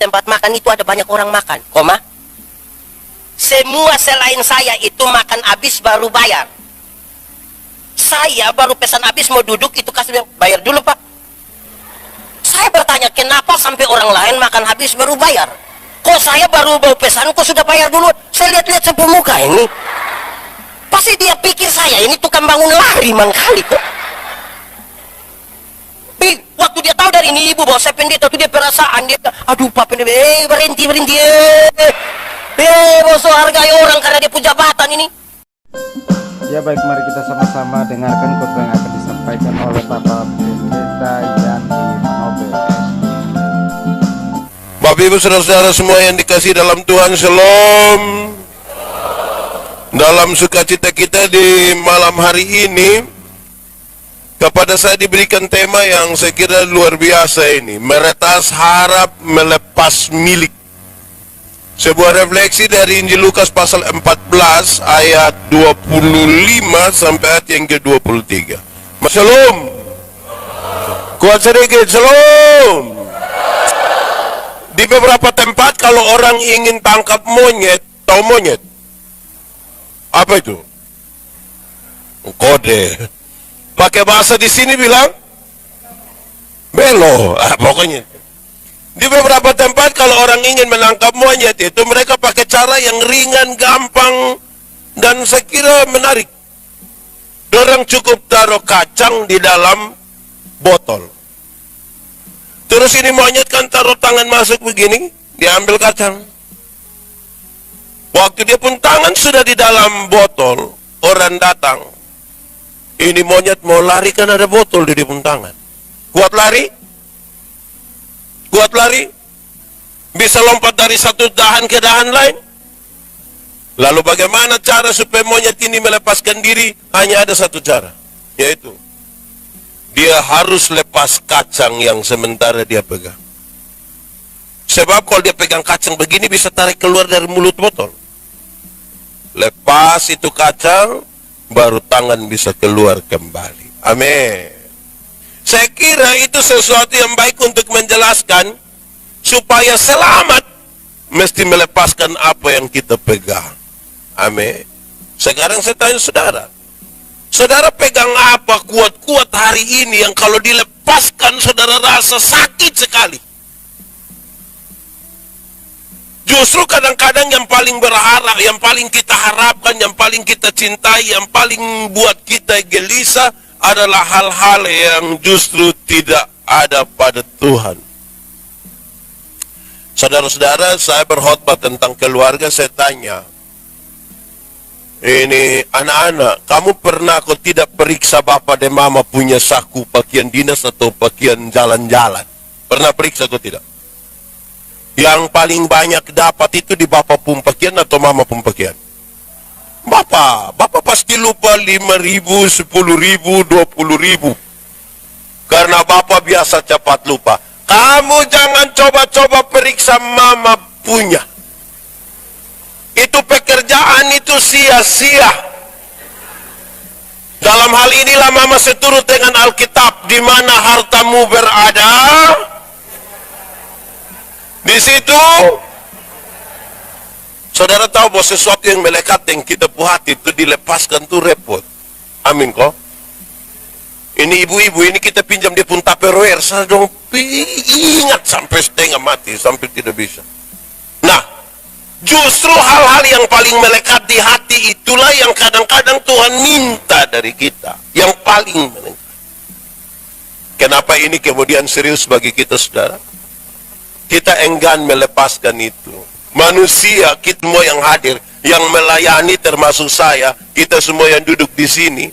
tempat makan itu ada banyak orang makan, koma. Semua selain saya itu makan habis baru bayar. Saya baru pesan habis mau duduk itu kasih bayar dulu pak. Saya bertanya kenapa sampai orang lain makan habis baru bayar. Kok saya baru bawa pesan kok sudah bayar dulu. Saya lihat-lihat sepemuka ini. Pasti dia pikir saya ini tukang bangun lari mangkali kok. Waktu dia tahu dari ini ibu bawa saya pendeta tuh dia perasaan dia, aduh pak pendeta, berhenti bosok hargai orang karena dia punya jabatan ini. Ya baik, mari kita sama-sama dengarkan khotbah yang akan disampaikan oleh Bapak Pendeta Yani Nobel. Bapak Ibu saudara-saudara semua yang dikasihi dalam Tuhan, Shalom. Dalam sukacita kita di malam hari ini, kepada saya diberikan tema yang saya kira luar biasa ini, meretas harap melepas milik. Sebuah refleksi dari Injil Lukas pasal 14 ayat 25 sampai ayat yang ke-23. Shalom. Kuat sedikit, shalom. Di beberapa tempat kalau orang ingin tangkap monyet, tahu monyet? Apa itu? Kode. Pakai bahasa di sini bilang belo, pokoknya. Di beberapa tempat kalau orang ingin menangkap monyet itu mereka pakai cara yang ringan, gampang, dan saya kira menarik. Orang cukup taruh kacang di dalam botol. Terus ini monyet kan taruh tangan masuk begini, diambil kacang. Waktu dia pun tangan sudah di dalam botol, orang datang. Ini monyet mau lari kan ada botol di depan tangan. Kuat lari? Kuat lari? Bisa lompat dari satu dahan ke dahan lain? Lalu bagaimana cara supaya monyet ini melepaskan diri? Hanya ada satu cara, yaitu dia harus lepas kacang yang sementara dia pegang. Sebab kalau dia pegang kacang begini bisa tarik keluar dari mulut botol. Lepas itu kacang, baru tangan bisa keluar kembali. Amin. Saya kira itu sesuatu yang baik untuk menjelaskan supaya selamat mesti melepaskan apa yang kita pegang. Amin. Sekarang saya tanya saudara, saudara pegang apa kuat-kuat hari ini yang kalau dilepaskan saudara rasa sakit sekali? Justru kadang-kadang yang paling berharap, yang paling kita harapkan, yang paling kita cintai, yang paling buat kita gelisah adalah hal-hal yang justru tidak ada pada Tuhan. Saudara-saudara, saya berkhotbah tentang keluarga, saya tanya, ini anak-anak, kamu pernah kok tidak periksa bapak dan mama punya saku pakaian dinas atau pakaian jalan-jalan? Pernah periksa atau tidak? Yang paling banyak dapat itu di bapak pun pakaian atau mama pun pakaian? Bapak pasti lupa 5.000, 10.000, 20.000. Karena bapak biasa cepat lupa. Kamu jangan coba-coba periksa mama punya. Itu pekerjaan itu sia-sia. Dalam hal inilah mama seturut dengan Alkitab, di mana hartamu berada, di situ. Saudara tahu bahwa sesuatu yang melekat yang kita hati itu dilepaskan tuh repot. Amin kok. Ini ibu-ibu ini kita pinjam dia pun Tupperware, saya dong ingat sampai setengah mati, sampai tidak bisa. Nah, justru hal-hal yang paling melekat di hati itulah yang kadang-kadang Tuhan minta dari kita, yang paling melekat. Kenapa ini kemudian serius bagi kita saudara? Kita enggan melepaskan itu. Manusia, kita semua yang hadir, yang melayani termasuk saya, kita semua yang duduk di sini.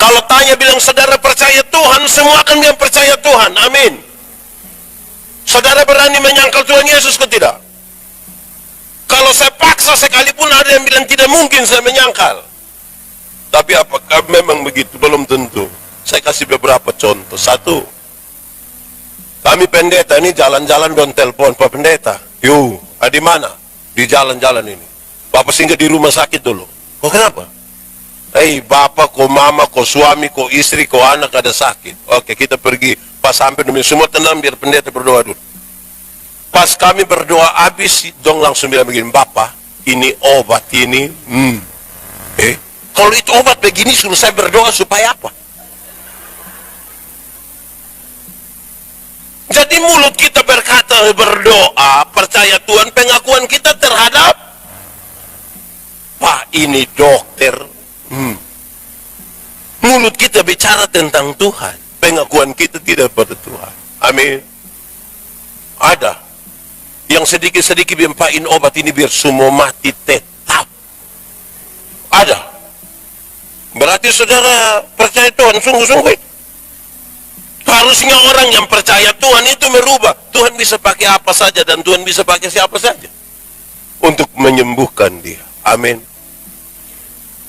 Kalau tanya bilang saudara percaya Tuhan, semua akan bilang percaya Tuhan. Amin. Saudara berani menyangkal Tuhan Yesus atau tidak? Kalau saya paksa sekalipun ada yang bilang tidak mungkin saya menyangkal. Tapi apakah memang begitu? Belum tentu. Saya kasih beberapa contoh. Satu, kami pendeta ini jalan-jalan don telepon Pak Pendeta. Yuk. Di mana? Di jalan-jalan ini. Bapak singgah di rumah sakit dulu. Kok kenapa? Bapak, kok mama, kok suami, kok istri, kok anak ada sakit. Oke, kita pergi. Pas sampai demi semua tenang biar pendeta berdoa dulu. Pas kami berdoa habis, dong langsung bilang begini, Bapak, ini obat ini. Kalau itu obat begini, suruh saya berdoa supaya apa? Jadi mulut kita berkata berdoa, percaya Tuhan, pengakuan kita terhadap Pak ini dokter. Mulut kita bicara tentang Tuhan, pengakuan kita tidak pada Tuhan. Amin. Ada yang sedikit-sedikit bimpain obat ini biar semua mati tetap. Ada. Berarti saudara percaya Tuhan sungguh-sungguh. Harusnya orang yang percaya Tuhan itu merubah. Tuhan bisa pakai apa saja dan Tuhan bisa pakai siapa saja untuk menyembuhkan dia. Amin.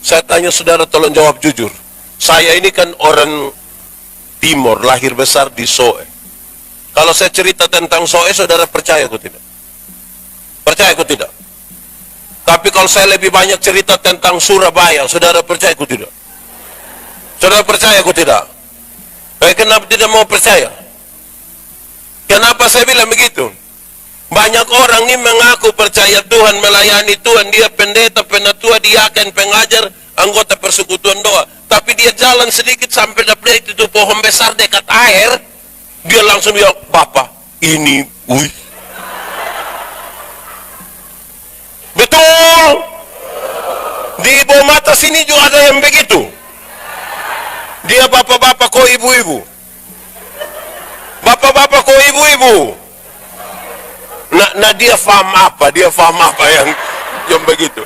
Saya tanya saudara, tolong jawab jujur. Saya ini kan orang Timur, lahir besar di Soe. Kalau saya cerita tentang Soe, saudara percaya atau tidak? Percaya atau tidak? Tapi kalau saya lebih banyak cerita tentang Surabaya, saudara percaya atau tidak? Saudara percaya atau tidak? Kenapa tidak mau percaya? Kenapa saya bilang begitu? Banyak orang ini mengaku percaya Tuhan, melayani Tuhan, dia pendeta, penatua, diaken, pengajar, anggota persekutuan doa. Tapi dia jalan sedikit sampai dapat itu pohon besar dekat air, dia langsung bilang, Bapak, ini, Betul! Di bawah mata sini juga ada yang begitu. Dia bapak-bapak kok ibu-ibu. Bapak-bapak kok ibu-ibu. Nah dia faham apa? Dia faham apa yang begitu?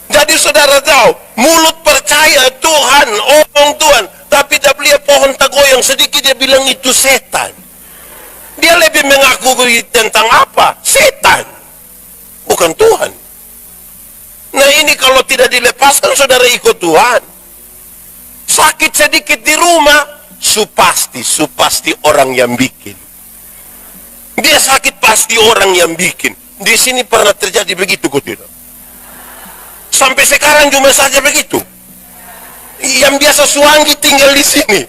Jadi saudara tahu, mulut percaya Tuhan, omong Tuhan, tapi dia lihat pohon tagoyang sedikit dia bilang itu setan. Dia lebih mengakui tentang apa? Setan. Bukan Tuhan. Nah ini kalau tidak dilepaskan saudara ikut Tuhan. Sakit sedikit di rumah, supasti orang yang bikin. Dia sakit pasti orang yang bikin. Di sini pernah terjadi begitu kok tidak? Sampai sekarang cuma saja begitu. Yang biasa Suanggi tinggal di sini.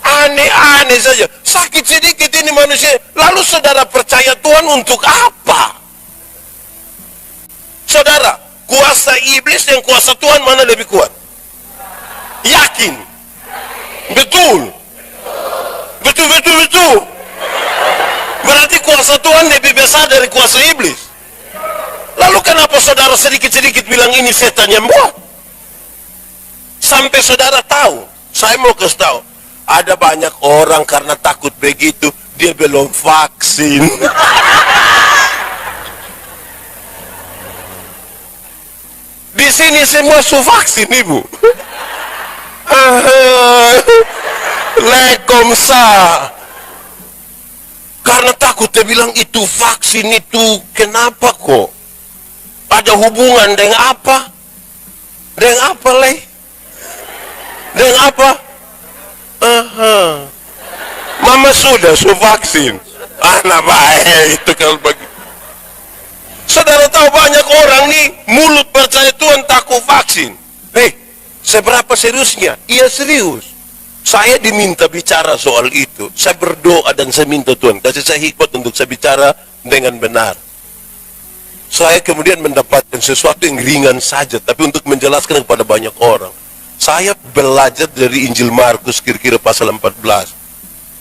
Aneh-aneh saja. Sakit sedikit ini manusia. Lalu saudara percaya Tuhan untuk apa? Saudara, kuasa iblis dan kuasa Tuhan mana lebih kuat? Yakin? Betul? Betul. Berarti kuasa Tuhan lebih besar dari kuasa iblis. Lalu kenapa saudara sedikit-sedikit bilang ini setan yang buat? Sampai saudara tahu, saya mau kasih tahu, ada banyak orang karena takut begitu, dia belum vaksin. Di sini semua vaksin, Ibu. Lekomsa. Karena takut dia bilang itu vaksin itu kenapa kok? Ada hubungan dengan apa? Dengan apa, Le? Dengan apa? Mama sudah vaksin. Anak baik itu kalau begitu. Saudara tahu banyak orang nih mulut percaya Tuhan takut vaksin. Seberapa seriusnya? Iya serius. Saya diminta bicara soal itu. Saya berdoa dan saya minta Tuhan kasih saya hikmat untuk saya bicara dengan benar. Saya kemudian mendapatkan sesuatu yang ringan saja, tapi untuk menjelaskan kepada banyak orang. Saya belajar dari Injil Markus kira-kira pasal 14.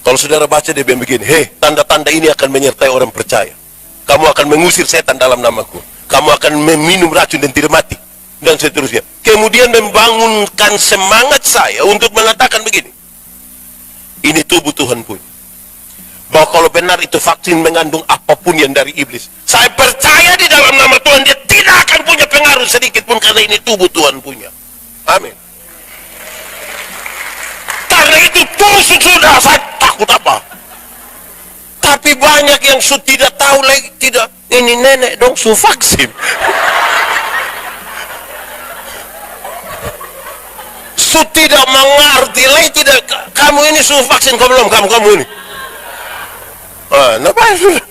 Kalau saudara baca dia bilang begini, tanda-tanda ini akan menyertai orang percaya. Kamu akan mengusir setan dalam namaku. Kamu akan meminum racun dan tidak mati. Dan seterusnya. Kemudian membangunkan semangat saya untuk mengatakan begini. Ini tubuh Tuhan pun. Bahwa kalau benar itu vaksin mengandung apapun yang dari iblis. Saya percaya di dalam nama Tuhan dia tidak akan punya pengaruh sedikit pun karena ini tubuh Tuhan punya. Amin. Karena itu tusuk sudah, saya takut apa? Tapi banyak yang tidak tahu lagi, tidak. Ini nenek dong vaksin. Tidak mengerti lagi, tidak. Kamu ini vaksin, kamu belum, kamu ini. Nah, sudah.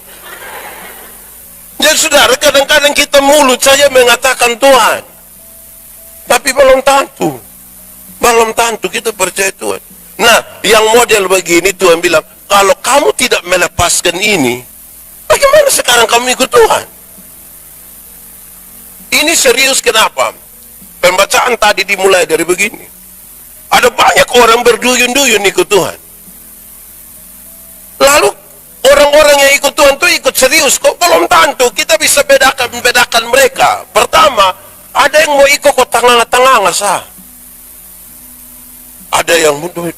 Jadi saudara, kadang-kadang kita mulut saja mengatakan Tuhan. Tapi belum tentu kita percaya Tuhan. Nah, yang model begini Tuhan bilang, kalau kamu tidak melepaskan ini, bagaimana sekarang kamu ikut Tuhan? Ini serius. Kenapa? Pembacaan tadi dimulai dari begini. Ada banyak orang berduyun-duyun ikut Tuhan. Lalu orang-orang yang ikut Tuhan itu ikut serius. Kok belum tentu kita bisa bedakan mereka. Pertama, ada yang mau ikut kok tengah-tengah sah. Ada yang mundur.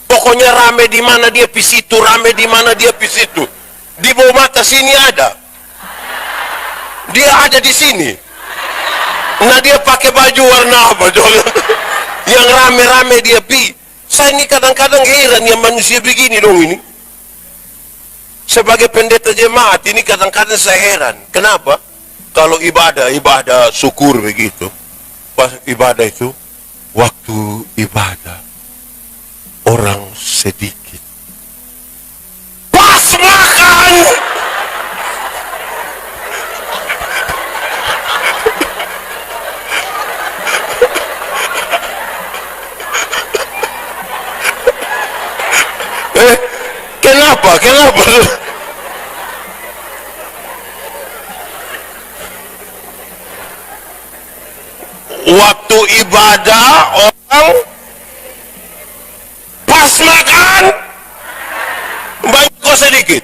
Pokoknya rame di mana dia di situ, rame di mana dia di situ. Di bawah mata sini ada. Dia ada di sini. Nah, dia pakai baju warna apa? Yang rame-rame dia pi. Saya ini kadang-kadang heran yang manusia begini dong ini. Sebagai pendeta jemaat ini kadang-kadang saya heran. Kenapa? Kalau ibadah syukur begitu. Pas ibadah itu, waktu ibadah orang sedikit. Pas makan. Kenapa? Waktu ibadah orang pas makan banyak kok sedikit.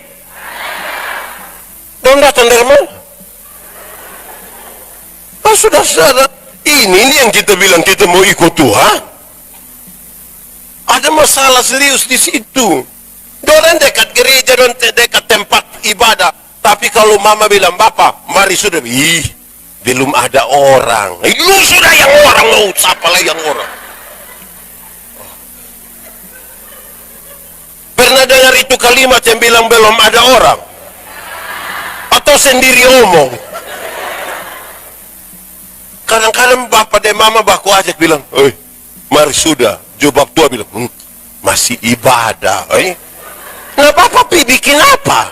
Dong datang dari mana? Oh, sudah ini yang kita bilang kita mau ikut Tuhan. Ada masalah serius di situ. Orang dekat gereja, orang dekat tempat ibadah. Tapi kalau mama bilang, Bapak, mari sudah. Ih, belum ada orang. Lu sudah yang orang, mau siapa lagi yang orang? Pernah dengar itu kalimat yang bilang belum ada orang? Atau sendiri omong? Kadang-kadang bapak dan mama baku ajak bilang, mari sudah. Jawab tua bilang, masih ibadah. Nah, bapak bikin apa?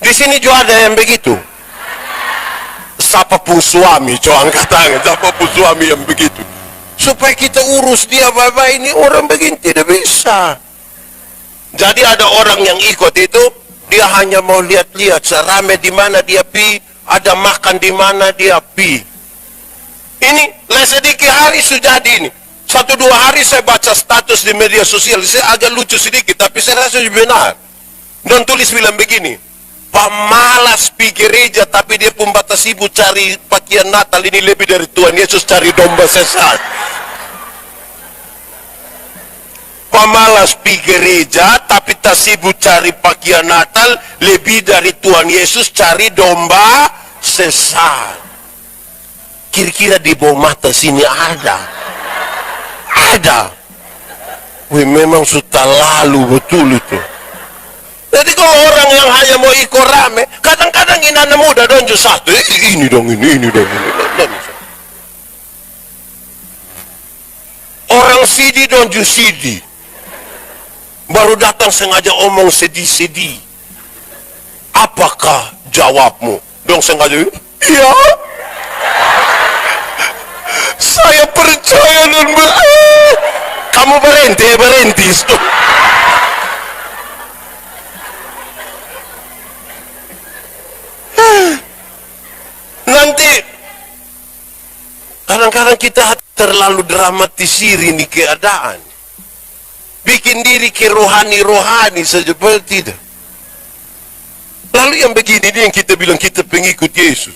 Di sini juga ada yang begitu. Siapapun suami, coba angkat tangan. Siapapun suami yang begitu. Supaya kita urus dia bapak ini, orang begini tidak bisa. Jadi ada orang yang ikut itu, dia hanya mau lihat-lihat serame di mana dia pi, ada makan di mana dia pi. Ini sedikit hari sudah ini. 1-2 hari saya baca status di media sosial, saya agak lucu sedikit, tapi saya rasa benar. Dan tulis bilang begini, pemalas pergi gereja, tapi dia pun batas sibuk cari pakaian Natal, ini lebih dari Tuhan Yesus cari domba sesat. Pemalas pergi gereja, tapi tak sibuk cari pakaian Natal, lebih dari Tuhan Yesus cari domba sesat. Kira-kira di bawah mata sini ada. Memang sudah lalu betul itu. Jadi kalau orang yang hanya mau ikut rame, kadang-kadang ini anak muda dan satu, ini dong. Orang sidi dan sidi, baru datang sengaja omong sedih-sedih. Apakah jawabmu? Dong sengaja, iya. Saya percaya dan kamu berhenti. Nanti kadang-kadang kita terlalu dramatisir ini keadaan, bikin diri ke rohani saja, tidak. Lalu yang begini ini yang kita bilang kita pengikut Yesus,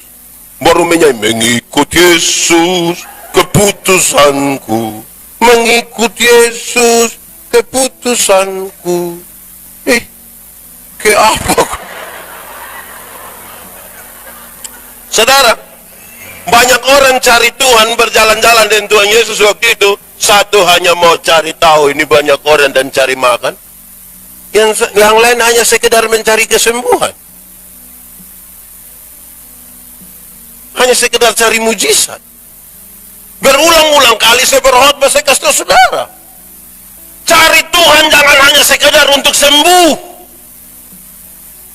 baru mengikut Yesus keputusanku, mengikut Yesus keputusanku. Ke apa? Saudara, banyak orang cari Tuhan, berjalan-jalan dengan Tuhan Yesus waktu itu. Satu hanya mau cari tahu, ini banyak orang dan cari makan. Yang lain hanya sekedar mencari kesembuhan. Hanya sekedar cari mujizat. Berulang-ulang kali saya berkhotbah, saya kasih tahu saudara, cari Tuhan jangan hanya sekedar untuk sembuh.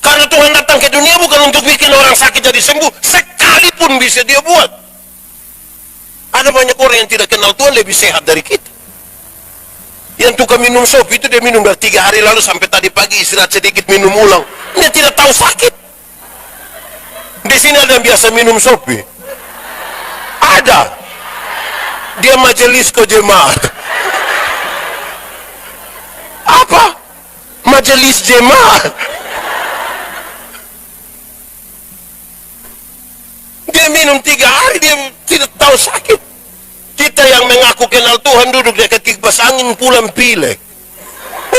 Karena Tuhan datang ke dunia bukan untuk bikin orang sakit jadi sembuh, sekalipun bisa dia buat. Ada banyak orang yang tidak kenal Tuhan lebih sehat dari kita. Yang tukang minum sop itu dia minum dari 3 hari lalu sampai tadi pagi istirahat sedikit minum ulang. Dia tidak tahu sakit. Di sini ada yang biasa minum sopi. Ada. Dia majelis ko jemaat. Apa? Majelis jemaat. Dia minum 3 hari, dia tidak tahu sakit. Kita yang mengaku kenal Tuhan duduk dekat kipas angin pulang pilek.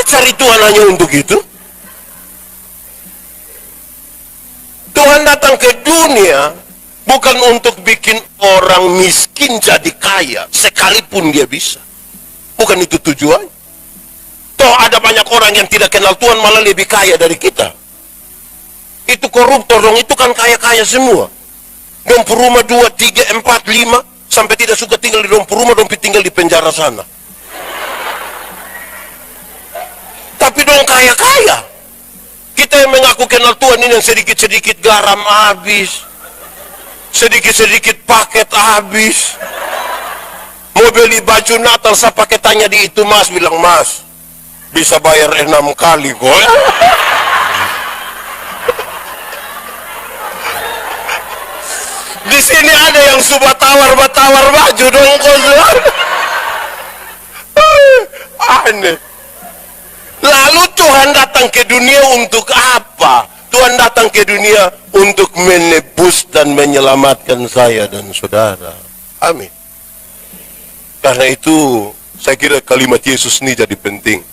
Cari Tuhan hanya untuk itu. Tuhan datang ke dunia bukan untuk bikin orang miskin jadi kaya, sekalipun dia bisa. Bukan itu tujuan. Toh ada banyak orang yang tidak kenal Tuhan malah lebih kaya dari kita. Itu koruptor dong, itu kan kaya-kaya semua. Dong rumah 2, 3, 4, 5, sampai tidak suka tinggal di dong rumah, dong tinggal di penjara sana. Tapi dong kaya-kaya. Kita yang mengaku kenal Tuhan ini yang sedikit-sedikit garam habis, sedikit-sedikit paket habis. Mau beli baju Natal, saya pakai tanya di itu mas, bilang mas bisa bayar 6 kali kok. Di sini ada yang suka tawar baju dong kosong. Aneh. Lalu Tuhan datang ke dunia untuk apa? Tuhan datang ke dunia untuk menebus dan menyelamatkan saya dan saudara. Amin. Karena itu saya kira kalimat Yesus ini jadi penting.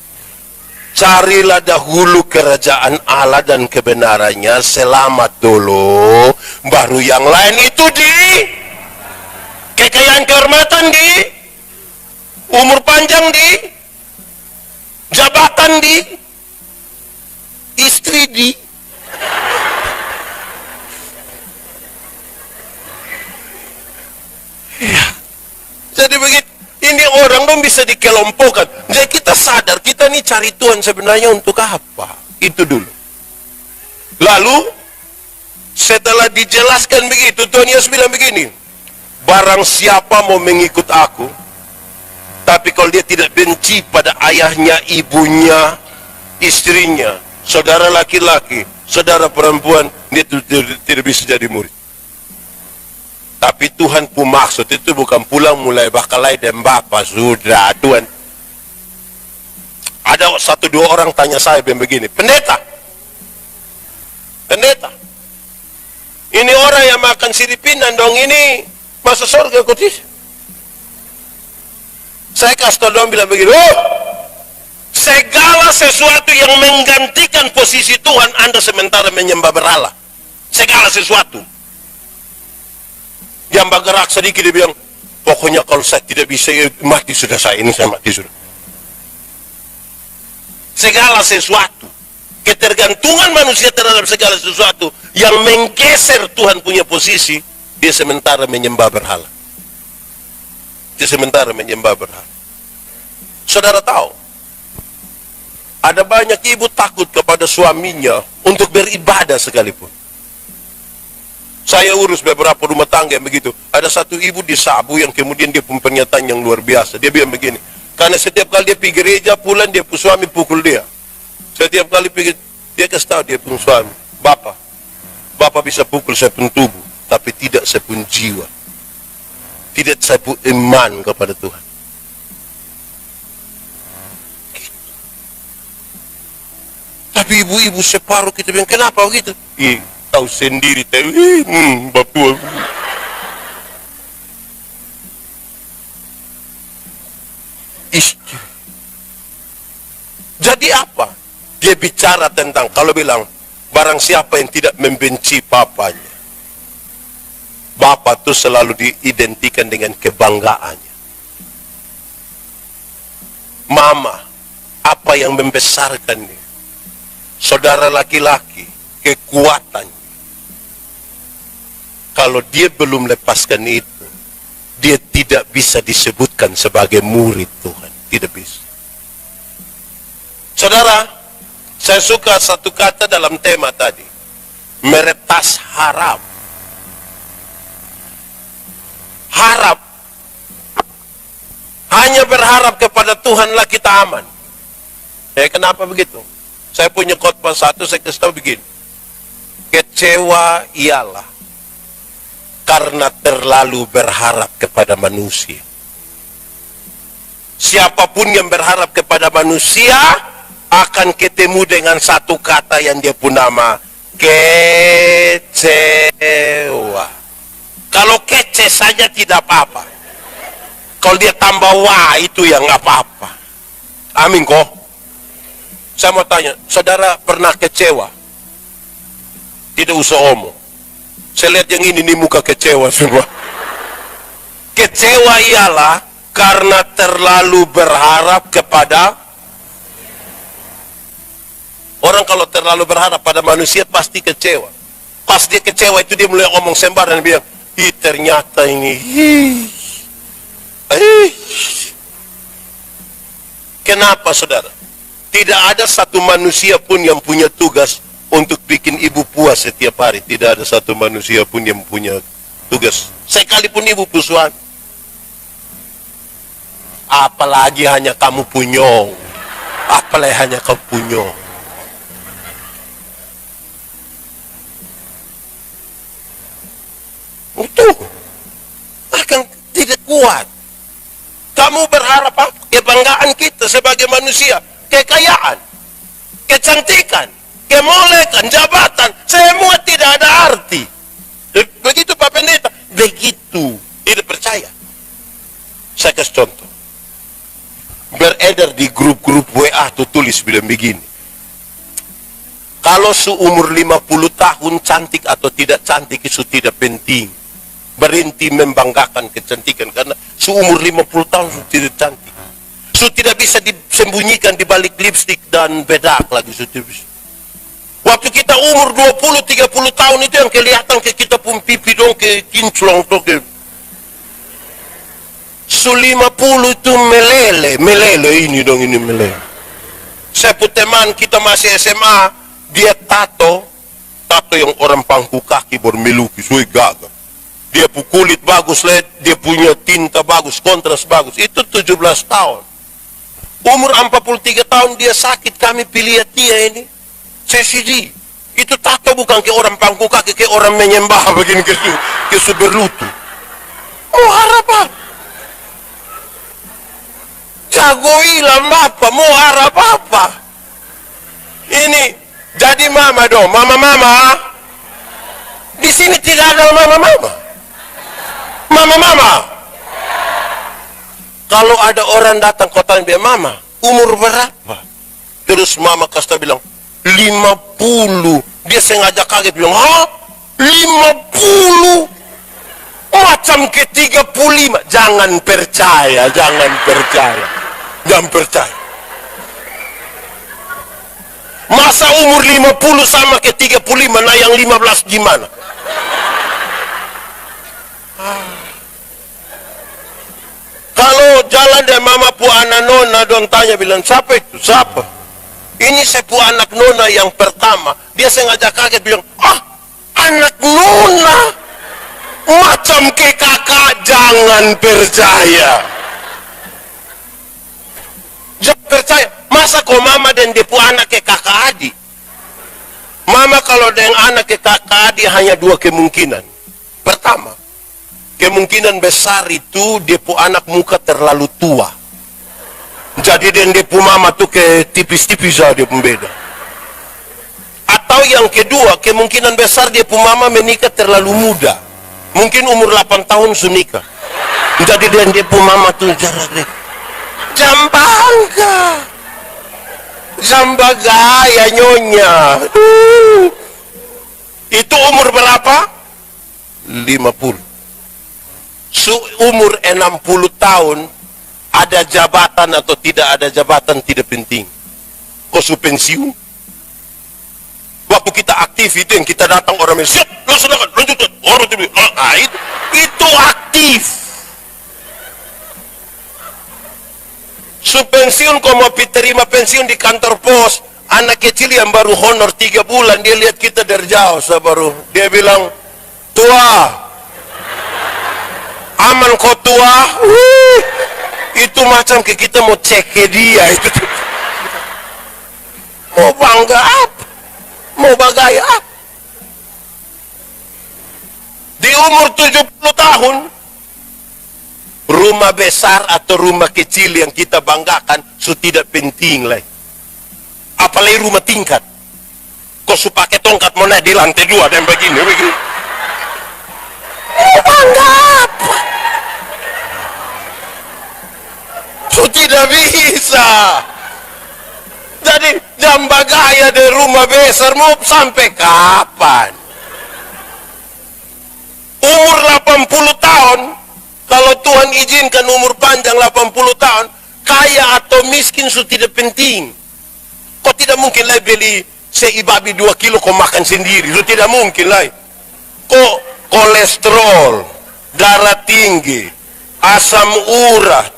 Carilah dahulu kerajaan Allah dan kebenarannya, selamat dulu, baru yang lain itu di kekayaan, kehormatan di, umur panjang di, jabatan di, istri di. Ya. Jadi begitu. Ini orang dong bisa dikelompokkan. Jadi kita sadar, kita nih cari Tuhan sebenarnya untuk apa? Itu dulu. Lalu, setelah dijelaskan begitu, Tuhan Yesus bilang begini, barang siapa mau mengikut aku, tapi kalau dia tidak benci pada ayahnya, ibunya, istrinya, saudara laki-laki, saudara perempuan, dia tidak bisa jadi murid. Tapi Tuhan pun maksud itu bukan pulang mulai bakalai dan bapak sudah Tuhan. Ada 1-2 orang tanya saya begini, pendeta, ini orang yang makan siripinan dong, ini masuk surga kutis. Saya kasih tau dong bilang begini, segala sesuatu yang menggantikan posisi Tuhan, Anda sementara menyembah berhala. Segala sesuatu. Yang bergerak sedikit dia bilang, pokoknya kalau saya tidak bisa mati sudah, saya mati sudah. Segala sesuatu, ketergantungan manusia terhadap segala sesuatu yang menggeser Tuhan punya posisi, dia sementara menyembah berhala. Dia sementara menyembah berhala. Saudara tahu, ada banyak ibu takut kepada suaminya untuk beribadah sekalipun. Saya urus beberapa rumah tangga yang begitu. Ada satu ibu di Sabu yang kemudian dia punya pernyataan yang luar biasa. Dia bilang begini, karena setiap kali dia pergi gereja pulang, dia punya suami pukul dia. Setiap kali pergi, dia kasih tahu dia punya suami, Bapak bisa pukul saya pun tubuh, tapi tidak saya pun jiwa. Tidak saya pun iman kepada Tuhan. Tapi ibu-ibu separuh kita bilang, kenapa begitu? Tahu sendiri, Bapak. Jadi apa? Dia bicara tentang, kalau bilang, barang siapa yang tidak membenci papanya, bapak itu selalu diidentikan dengan kebanggaannya. Mama, apa yang membesarkan dia? Saudara laki-laki, kekuatannya. Kalau dia belum lepaskan itu, dia tidak bisa disebutkan sebagai murid Tuhan. Tidak bisa. Saudara, saya suka satu kata dalam tema tadi. Meretas harap. Harap hanya berharap kepada Tuhanlah kita aman. Kenapa begitu? Saya punya khotbah satu, saya kasih tahu begini. Kecewa ialah karena terlalu berharap kepada manusia. Siapapun yang berharap kepada manusia akan ketemu dengan satu kata yang dia pun nama, kecewa. Kalau kece saja tidak apa-apa. Kalau dia tambah wah, itu yang nggak apa-apa. Amin kok. Saya mau tanya, saudara pernah kecewa? Tidak usah omong. Saya lihat yang ini muka kecewa semua. Kecewa ialah karena terlalu berharap kepada orang. Kalau terlalu berharap pada manusia pasti kecewa. Pas dia kecewa itu dia mulai ngomong sembarangan, bilang, ternyata ini. Kenapa saudara? Tidak ada satu manusia pun yang punya tugas untuk bikin ibu puas setiap hari. Tidak ada satu manusia pun yang punya tugas. Sekalipun ibu pusuan. Apalagi hanya kamu punyong. Apalagi hanya kamu punyong. Itu akan tidak kuat. Kamu berharap apa? Kebanggaan kita sebagai manusia. Kekayaan, kecantikan, kemolekan, jabatan, semua tidak ada arti. Begitu Pak Pendeta, begitu. Tidak percaya. Saya kasih contoh. Beredar di grup-grup WA tuh tulis bilang begini. Kalau seumur 50 tahun cantik atau tidak cantik itu tidak penting. Berhenti membanggakan kecantikan karena seumur 50 tahun sudah tidak cantik. Tidak bisa disembunyikan di balik lipstik dan bedak lagi. Waktu kita umur 20-30 tahun itu yang kelihatan ke kita pun pipi dong, ke kinclong tuh ke 50 itu melele ini dong, ini melele. Saya pun teman kita masih SMA, dia tato yang orang pangku kaki bermelukis, gagah. Dia pun kulit bagus, dia punya tinta bagus, kontras bagus. Itu 17 tahun. Umur 43 tahun dia sakit, kami pilih dia ini. Saya sedih. Itu tato bukan ke orang pangku kaki, ke orang menyembah begini, ke berlutut. Oh harap apa? Jago hilang bapak, mau harap apa? Ini jadi mama dong, mama. Di sini tidak ada mama. Mama. Kalau ada orang datang kota yang bilang, mama, umur berapa? Terus mama Kasta bilang, 50. Dia sengaja kaget bilang, 50? Macam ke 35. Jangan percaya. Masa umur 50 sama ke 35, nah yang 15 gimana? Kalau jalan dan mama pu anak nona dong tanya bilang, siapa itu? Siapa? Ini saya pu anak nona yang pertama. Dia sengaja kaget bilang, anak nona? Macam ke kakak, jangan percaya. Jangan percaya. Masa kok mama dan dia pu anak ke kakak adik? Mama kalau dengan anak ke kakak adik hanya dua kemungkinan. Pertama, kemungkinan besar itu dia pu anak muka terlalu tua. Jadi dia pu mama tuh ke tipis-tipis aja dia pembeda. Atau yang kedua, kemungkinan besar dia pu mama menikah terlalu muda. Mungkin umur 8 tahun sudah nikah. Jadi dia pu mama tuh jarak deh. Jambaga ya nyonya. Itu umur berapa? 50. Umur 60 tahun ada jabatan atau tidak ada jabatan tidak penting. Kok su pensiun? Waktu kita aktif itu yang kita datang orang siap, laksanakan, lanjutkan. Orang itu aktif. Su pensiun kok mau terima pensiun di kantor pos, anak kecil yang baru honor 3 bulan dia lihat kita dari jauh, baru dia bilang, tua. Aman kau tua. Itu macam kayak kita mau cek ke dia itu. Mau bangga apa? Mau bagaya apa? Di umur 70 tahun, rumah besar atau rumah kecil yang kita banggakan sudah tidak penting lagi. Apalagi rumah tingkat. Kau su pakai tongkat mau naik di lantai 2 dan begini. Mau bangga apa? Su tidak bisa. Jadi jam bagaya dari rumah besar mau sampai kapan? Umur 80 tahun, kalau Tuhan izinkan umur panjang 80 tahun, kaya atau miskin sudah tidak penting. Kau tidak mungkin lagi beli seibabi 2 kilo kau makan sendiri, itu tidak mungkin lagi. Kau kolesterol, darah tinggi, asam urat,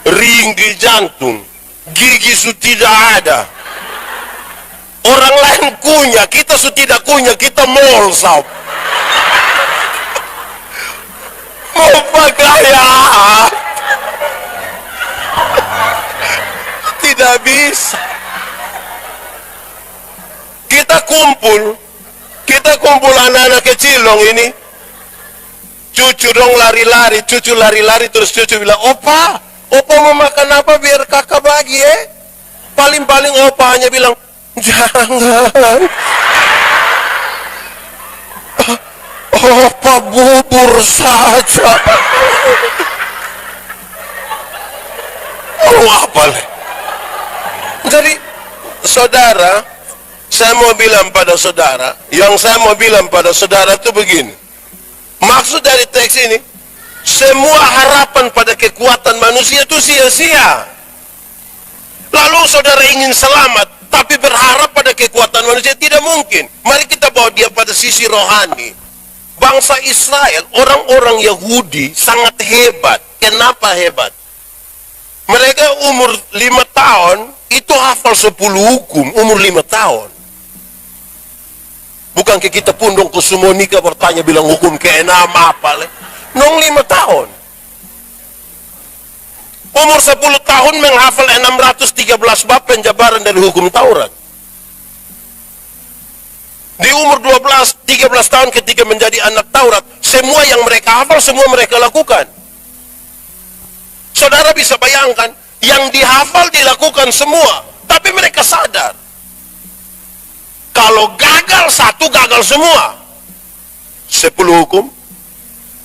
ringgi jantung, gigi sudah tidak ada. Orang lain kunyah, kita sudah tidak kunyah, kita molsap. Mau bagaya? Tidak bisa. Kita kumpul anak-anak kecil dong ini. Cucu dong lari-lari, cucu lari-lari, terus cucu bilang, opa mau makan apa biar kakak bagi Paling-paling opa hanya bilang, jangan. Opa bubur saja. Oh apa leh? Jadi saudara, saya mau bilang pada saudara, itu begini. Maksud dari teks ini, semua harapan pada kekuatan manusia itu sia-sia. Lalu saudara ingin selamat, tapi berharap pada kekuatan manusia, tidak mungkin. Mari kita bawa dia pada sisi rohani. Bangsa Israel, orang-orang Yahudi sangat hebat. Kenapa hebat? Mereka umur 5 tahun, itu hafal 10 hukum, umur 5 tahun. Bukan kayak kita pundong ke Sumonika bertanya bilang hukum ke-6 apa. Nong 5 tahun. Umur 10 tahun menghafal 613 bab penjabaran dari hukum Taurat. Di umur 13 tahun ketika menjadi anak Taurat, semua yang mereka hafal, semua mereka lakukan. Saudara bisa bayangkan, yang dihafal dilakukan semua, tapi mereka sadar. Kalau gagal satu, gagal semua. 10 hukum,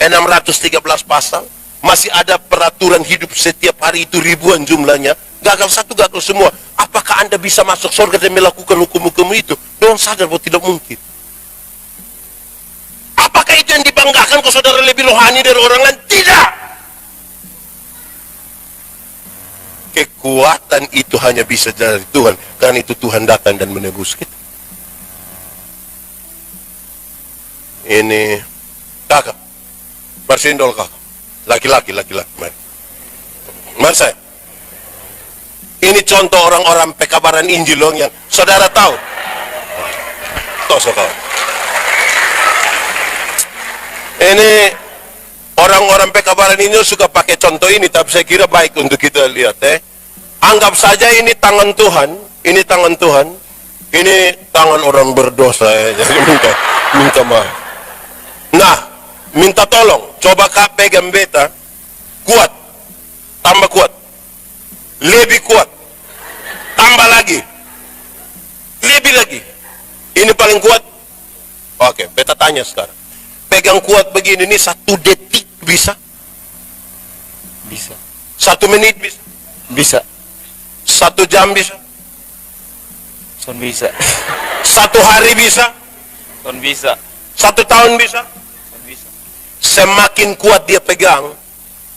613 pasal, masih ada peraturan hidup setiap hari itu ribuan jumlahnya, gagal satu, gagal semua. Apakah Anda bisa masuk surga dan melakukan hukum-hukum itu? Don't sadar bahwa tidak mungkin. Apakah itu yang dibanggakan ke saudara lebih rohani dari orang lain? Tidak. Kekuatan itu hanya bisa dari Tuhan, karena itu Tuhan datang dan menebus kita. Ini kakak, bersindol kakak, laki-laki, mari saya. Ini contoh orang-orang pekabaran Injil loh yang saudara tahu. Tosok. Ini orang-orang pekabaran ini suka pakai contoh ini, tapi saya kira baik untuk kita lihat. Anggap saja ini tangan Tuhan, ini tangan orang berdosa. Jadi minta maaf. Nah, minta tolong, coba kak pegang beta, kuat, tambah kuat. Lebih kuat, tambah lagi, lebih lagi. Ini paling kuat. Oke, beta tanya sekarang, pegang kuat begini ini 1 detik bisa? Bisa. 1 menit bisa? Bisa. 1 jam bisa? Son bisa. 1 hari bisa? Son bisa. 1 tahun bisa? Son bisa. Semakin kuat dia pegang,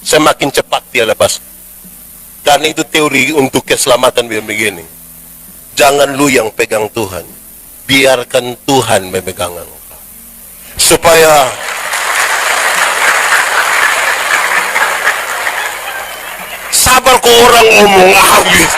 semakin cepat dia lepas. Karena itu teori untuk keselamatan begini. Jangan lu yang pegang Tuhan, biarkan Tuhan memegang engkau. Supaya sabar kok orang ngomong habis.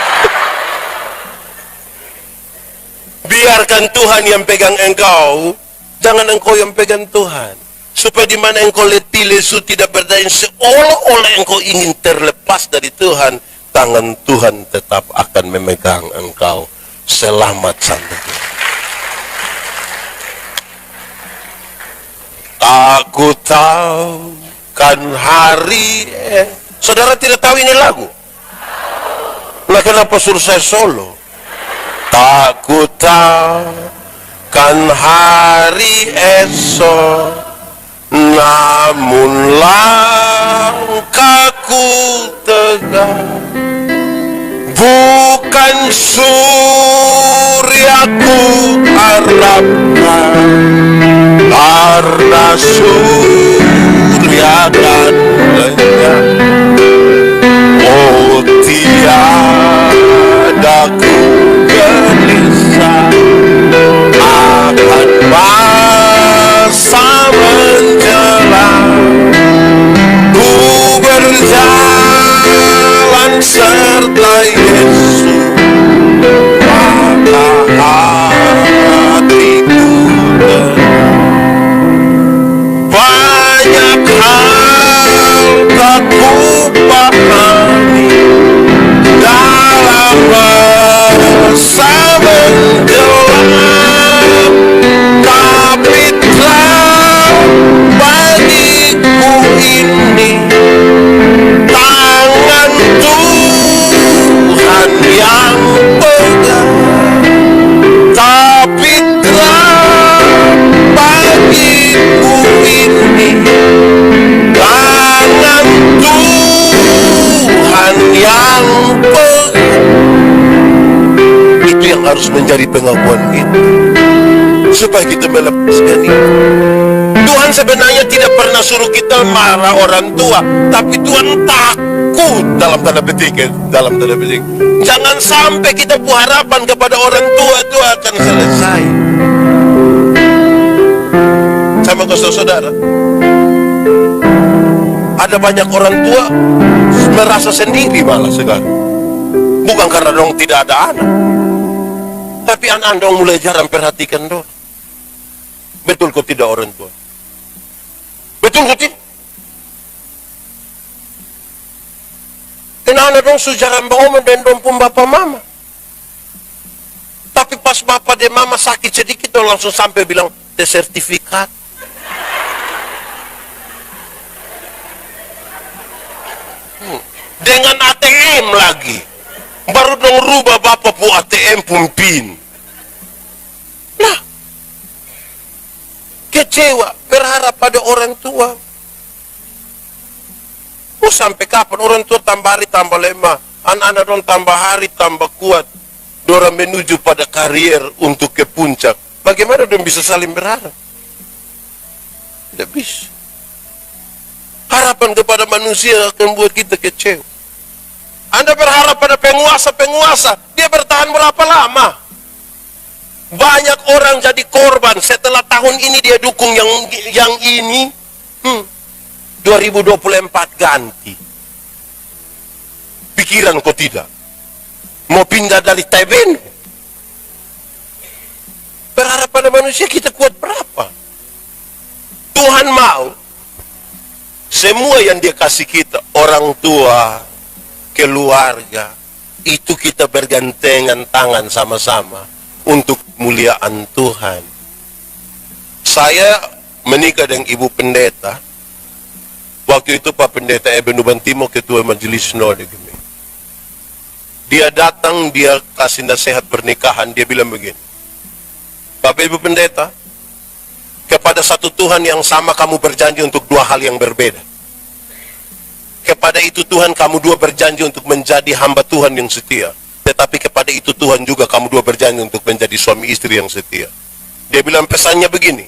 Biarkan Tuhan yang pegang engkau, jangan engkau yang pegang Tuhan. Supaya di mana engkau letih lesu tidak berdaya, seolah-olah engkau ingin terlepas dari Tuhan, tangan Tuhan tetap akan memegang engkau selamat sampai dia. Aku tahu kan hari saudara tidak tahu ini lagu? Nah, kenapa suruh saya solo? Tak ku tahu kan hari esok, namun langkahku tegak, bukan suryaku harapkan, karena surya akan lenyap. Oh, tiada ku gelisah akan masa menjelang, ku berjalan serta Yesus, maka hatiku tenang. Banyak hal tak ku pahami dalam masa menjelang, tapi terang bagiku ini tangan Tuhan yang pegang. Tapi terang bagiku ini tangan Tuhan yang pegang. Itu yang harus menjadi pengakuan kita, supaya kita melepaskan itu. Tuhan sebenarnya tidak pernah suruh kita marah orang tua, tapi Tuhan takut dalam tanda petik. Jangan sampai kita berharapan kepada orang tua itu akan selesai. Sama ke saudara, ada banyak orang tua merasa sendiri malah sekarang. Bukan karena dong tidak ada anak, tapi anak dong mulai jarang perhatikan dong. Betul kok tidak orang tua? Betul kok tidak? Anak dong sujarang bangun dan dong pun bapak mama. Tapi pas bapak dan mama sakit sedikit dong langsung sampai bilang tes sertifikat. Dengan ATM lagi. Baru dong rubah bapak pu ATM pun PIN. Nah, kecewa, berharap pada orang tua. Oh, sampai kapan orang tua tambah hari tambah lemah, anak-anak dong tambah hari tambah kuat, dorang menuju pada karier untuk ke puncak. Bagaimana dong bisa saling berharap? Tidak bisa. Harapan kepada manusia akan buat kita kecewa. Anda berharap pada penguasa, dia bertahan berapa lama? Banyak orang jadi korban, setelah tahun ini dia dukung yang ini. 2024 ganti. Pikiran kok tidak? Mau pindah dari TBN? Berharap pada manusia kita kuat berapa? Tuhan mau semua yang dia kasih kita, orang tua, keluarga, itu kita bergandengan tangan sama-sama untuk muliaan Tuhan. Saya menikah dengan ibu pendeta. Waktu itu Pak Pendeta Eben Ubantimo, ketua majelis Nordegemi. Dia datang, dia kasih nasihat pernikahan, dia bilang begini, Bapak Ibu Pendeta, kepada satu Tuhan yang sama kamu berjanji untuk dua hal yang berbeda. Kepada itu Tuhan kamu dua berjanji untuk menjadi hamba Tuhan yang setia. Tetapi kepada itu Tuhan juga kamu dua berjanji untuk menjadi suami istri yang setia. Dia bilang pesannya begini,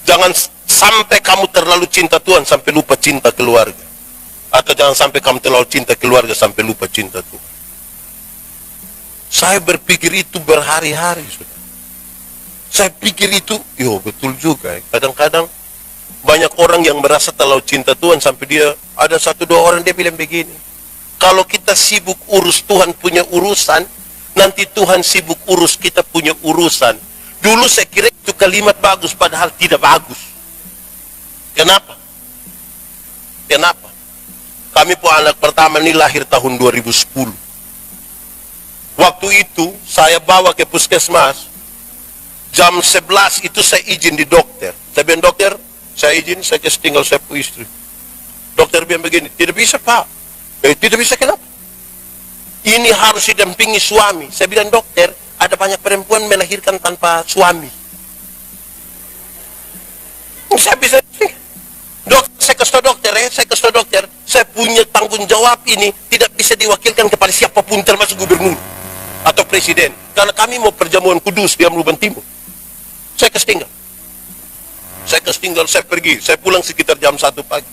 jangan sampai kamu terlalu cinta Tuhan sampai lupa cinta keluarga. Atau jangan sampai kamu terlalu cinta keluarga sampai lupa cinta Tuhan. Saya berpikir itu berhari-hari, saudara. Saya pikir itu, yo betul juga. Kadang-kadang banyak orang yang merasa terlalu cinta Tuhan sampai dia, ada satu dua orang dia bilang begini, kalau kita sibuk urus Tuhan punya urusan, nanti Tuhan sibuk urus kita punya urusan. Dulu saya kira itu kalimat bagus, padahal tidak bagus. Kenapa? Kenapa? Kami pun anak pertama ini lahir tahun 2010. Waktu itu saya bawa ke puskesmas. Jam 11 itu saya izin di dokter. Saya bilang, dokter, saya izin, saya kasih tinggal saya punya istri. Dokter bilang begini, tidak bisa Pak. Tidak bisa kenapa? Ini harus didampingi suami. Saya bilang, dokter, ada banyak perempuan melahirkan tanpa suami. Saya bisa, dokter, saya kasih tahu dokter, saya punya tanggung jawab ini tidak bisa diwakilkan kepada siapapun termasuk gubernur atau presiden. Karena kami mau perjamuan kudus di Amruban Timur. Saya kasih tinggal, saya pergi, saya pulang sekitar jam 1 pagi.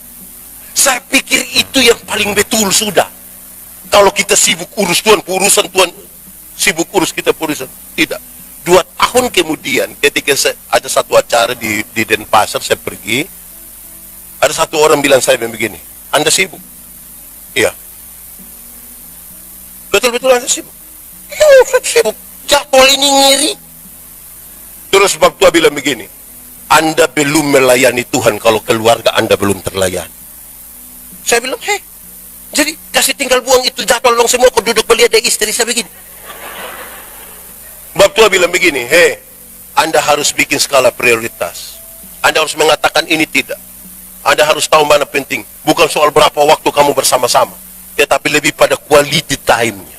Saya pikir itu yang paling betul sudah. Kalau kita sibuk urus Tuhan, urusan Tuhan, sibuk urus kita urusan. Tidak. 2 tahun kemudian, ketika ada satu acara di Denpasar, saya pergi, ada satu orang bilang saya begini, Anda sibuk? Iya. Betul-betul Anda sibuk? Iya, saya sibuk. Jadwal ini ngiri. Terus sebab tua bilang begini, Anda belum melayani Tuhan kalau keluarga Anda belum terlayani. Saya bilang, jadi kasih tinggal buang itu jadwal dong semua, kau duduk melihat ada istri saya begini. Bab tua bilang begini, Anda harus bikin skala prioritas. Anda harus mengatakan ini tidak. Anda harus tahu mana penting. Bukan soal berapa waktu kamu bersama-sama, tetapi lebih pada quality time-nya.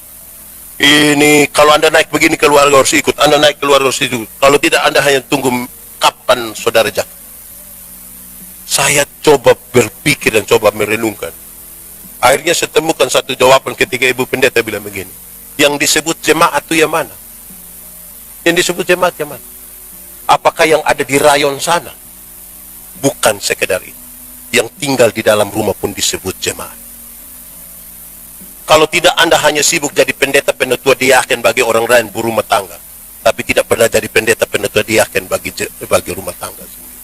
Ini kalau Anda naik begini, keluarga harus ikut. Anda naik, keluarga harus ikut. Kalau tidak, Anda hanya tunggu kapan saudara jatuh. Saya coba berpikir dan coba merenungkan. Akhirnya saya temukan satu jawaban ketika Ibu Pendeta bilang begini, yang disebut jemaat itu yang mana? Yang disebut jemaat yang mana? Apakah yang ada di rayon sana? Bukan sekedar itu. Yang tinggal di dalam rumah pun disebut jemaat. Kalau tidak, Anda hanya sibuk jadi pendeta penetua diaken bagi orang lain berumah tangga, tapi tidak pernah jadi pendeta penetua diaken bagi rumah tangga sendiri.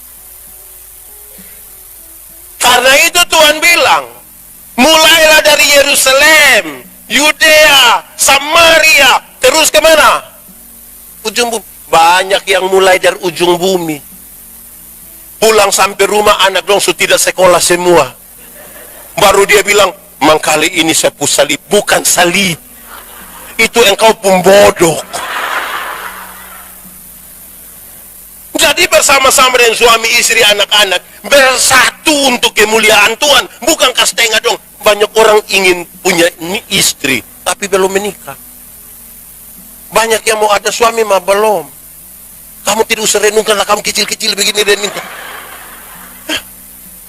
Karena itu Tuhan bilang, mulailah dari Yerusalem, Yudea, Samaria, terus kemana? Ujung bumi. Banyak yang mulai dari ujung bumi. Pulang sampai rumah anak dong sudah tidak sekolah semua. Baru dia bilang, mangkali ini saya salib. Bukan salib. Itu engkau pembodoh. Jadi bersama-sama dengan suami, istri, anak-anak, bersatu untuk kemuliaan Tuhan. Bukankah setengah dong. Banyak orang ingin punya istri, tapi belum menikah. Banyak yang mau ada suami, mah belum. Kamu tidak usah renungkanlah, kamu kecil-kecil begini dan minta.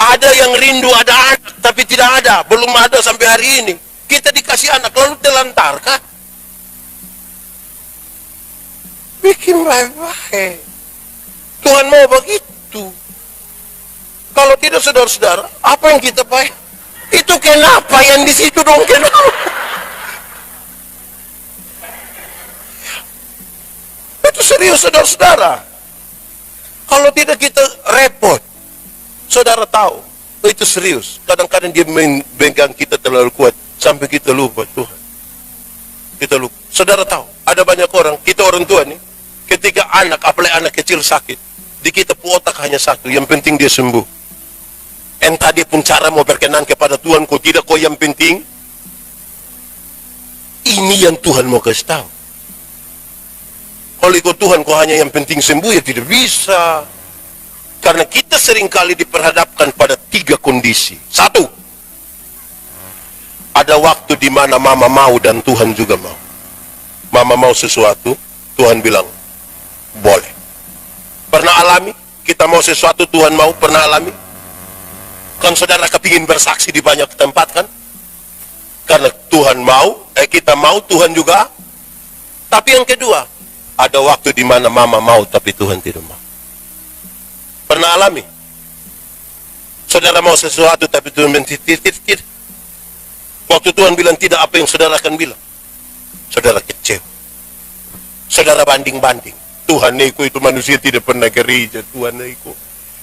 Ada yang rindu ada anak, tapi tidak ada. Belum ada sampai hari ini. Kita dikasih anak, lalu telantarkah? Bikin baik-baik. Tuhan mau begitu. Kalau tidak, saudara-saudara, apa yang kita baik? Itu kenapa yang di situ dong, kenapa? Itu serius, saudara-saudara. Kalau tidak, kita repot. Saudara tahu, itu serius. Kadang-kadang dia membengkang kita terlalu kuat sampai kita lupa Tuhan. Kita lupa. Saudara tahu, ada banyak orang, kita orang tua nih, ketika anak, apalagi anak kecil sakit, di kita otak hanya satu, yang penting dia sembuh. Entah dia pun cara mau berkenan kepada Tuhan, kok tidak, kok yang penting ini yang Tuhan mau kasih tahu. Kalau ikut Tuhan kok hanya yang penting sembuh, ya tidak bisa. Karena kita seringkali diperhadapkan pada 3 kondisi. 1, ada waktu di mana mama mau dan Tuhan juga mau. Mama mau sesuatu, Tuhan bilang, boleh. Pernah alami? Kita mau sesuatu, Tuhan mau, pernah alami? Kan saudara kepingin bersaksi di banyak tempat kan? Karena Tuhan mau, kita mau, Tuhan juga. Tapi yang kedua, ada waktu di mana mama mau tapi Tuhan tidak mau. Pernah alami? Saudara mau sesuatu tapi Tuhan bilang tidak. Waktu Tuhan bilang tidak, apa yang saudara akan bilang? Saudara kecewa. Saudara banding-banding. Tuhan itu manusia tidak pernah gereja. Tuhan itu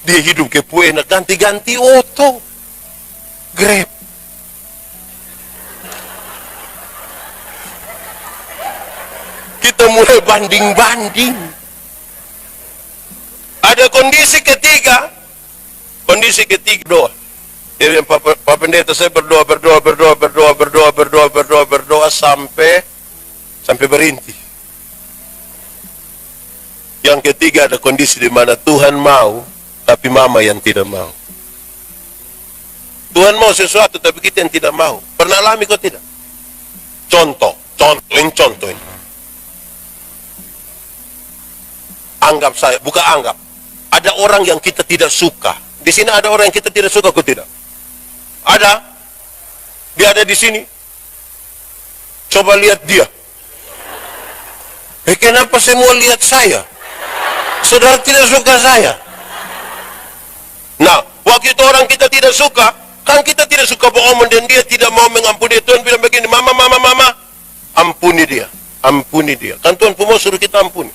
dia hidup kepuenak, ganti-ganti oto. Grab. Kita mulai banding-banding. Ada kondisi ketiga, Kondisi ketiga doa. Jadi Pak Pendeta saya berdoa sampai berhenti. Yang ketiga ada kondisi di mana Tuhan mau, tapi mama yang tidak mau. Tuhan mau sesuatu, tapi kita yang tidak mau. Pernah alami kok tidak? Contoh ini. Anggap saya, bukan anggap. Ada orang yang kita tidak suka. Di sini ada orang yang kita tidak suka, kok tidak? Ada. Dia ada di sini. Coba lihat dia. Kenapa semua lihat saya? Saudara tidak suka saya. Nah, waktu itu orang kita tidak suka, kan kita tidak suka bohong dan dia tidak mau mengampuni. Tuhan bilang begini, mama, ampuni dia. Kan Tuhan mau suruh kita ampuni.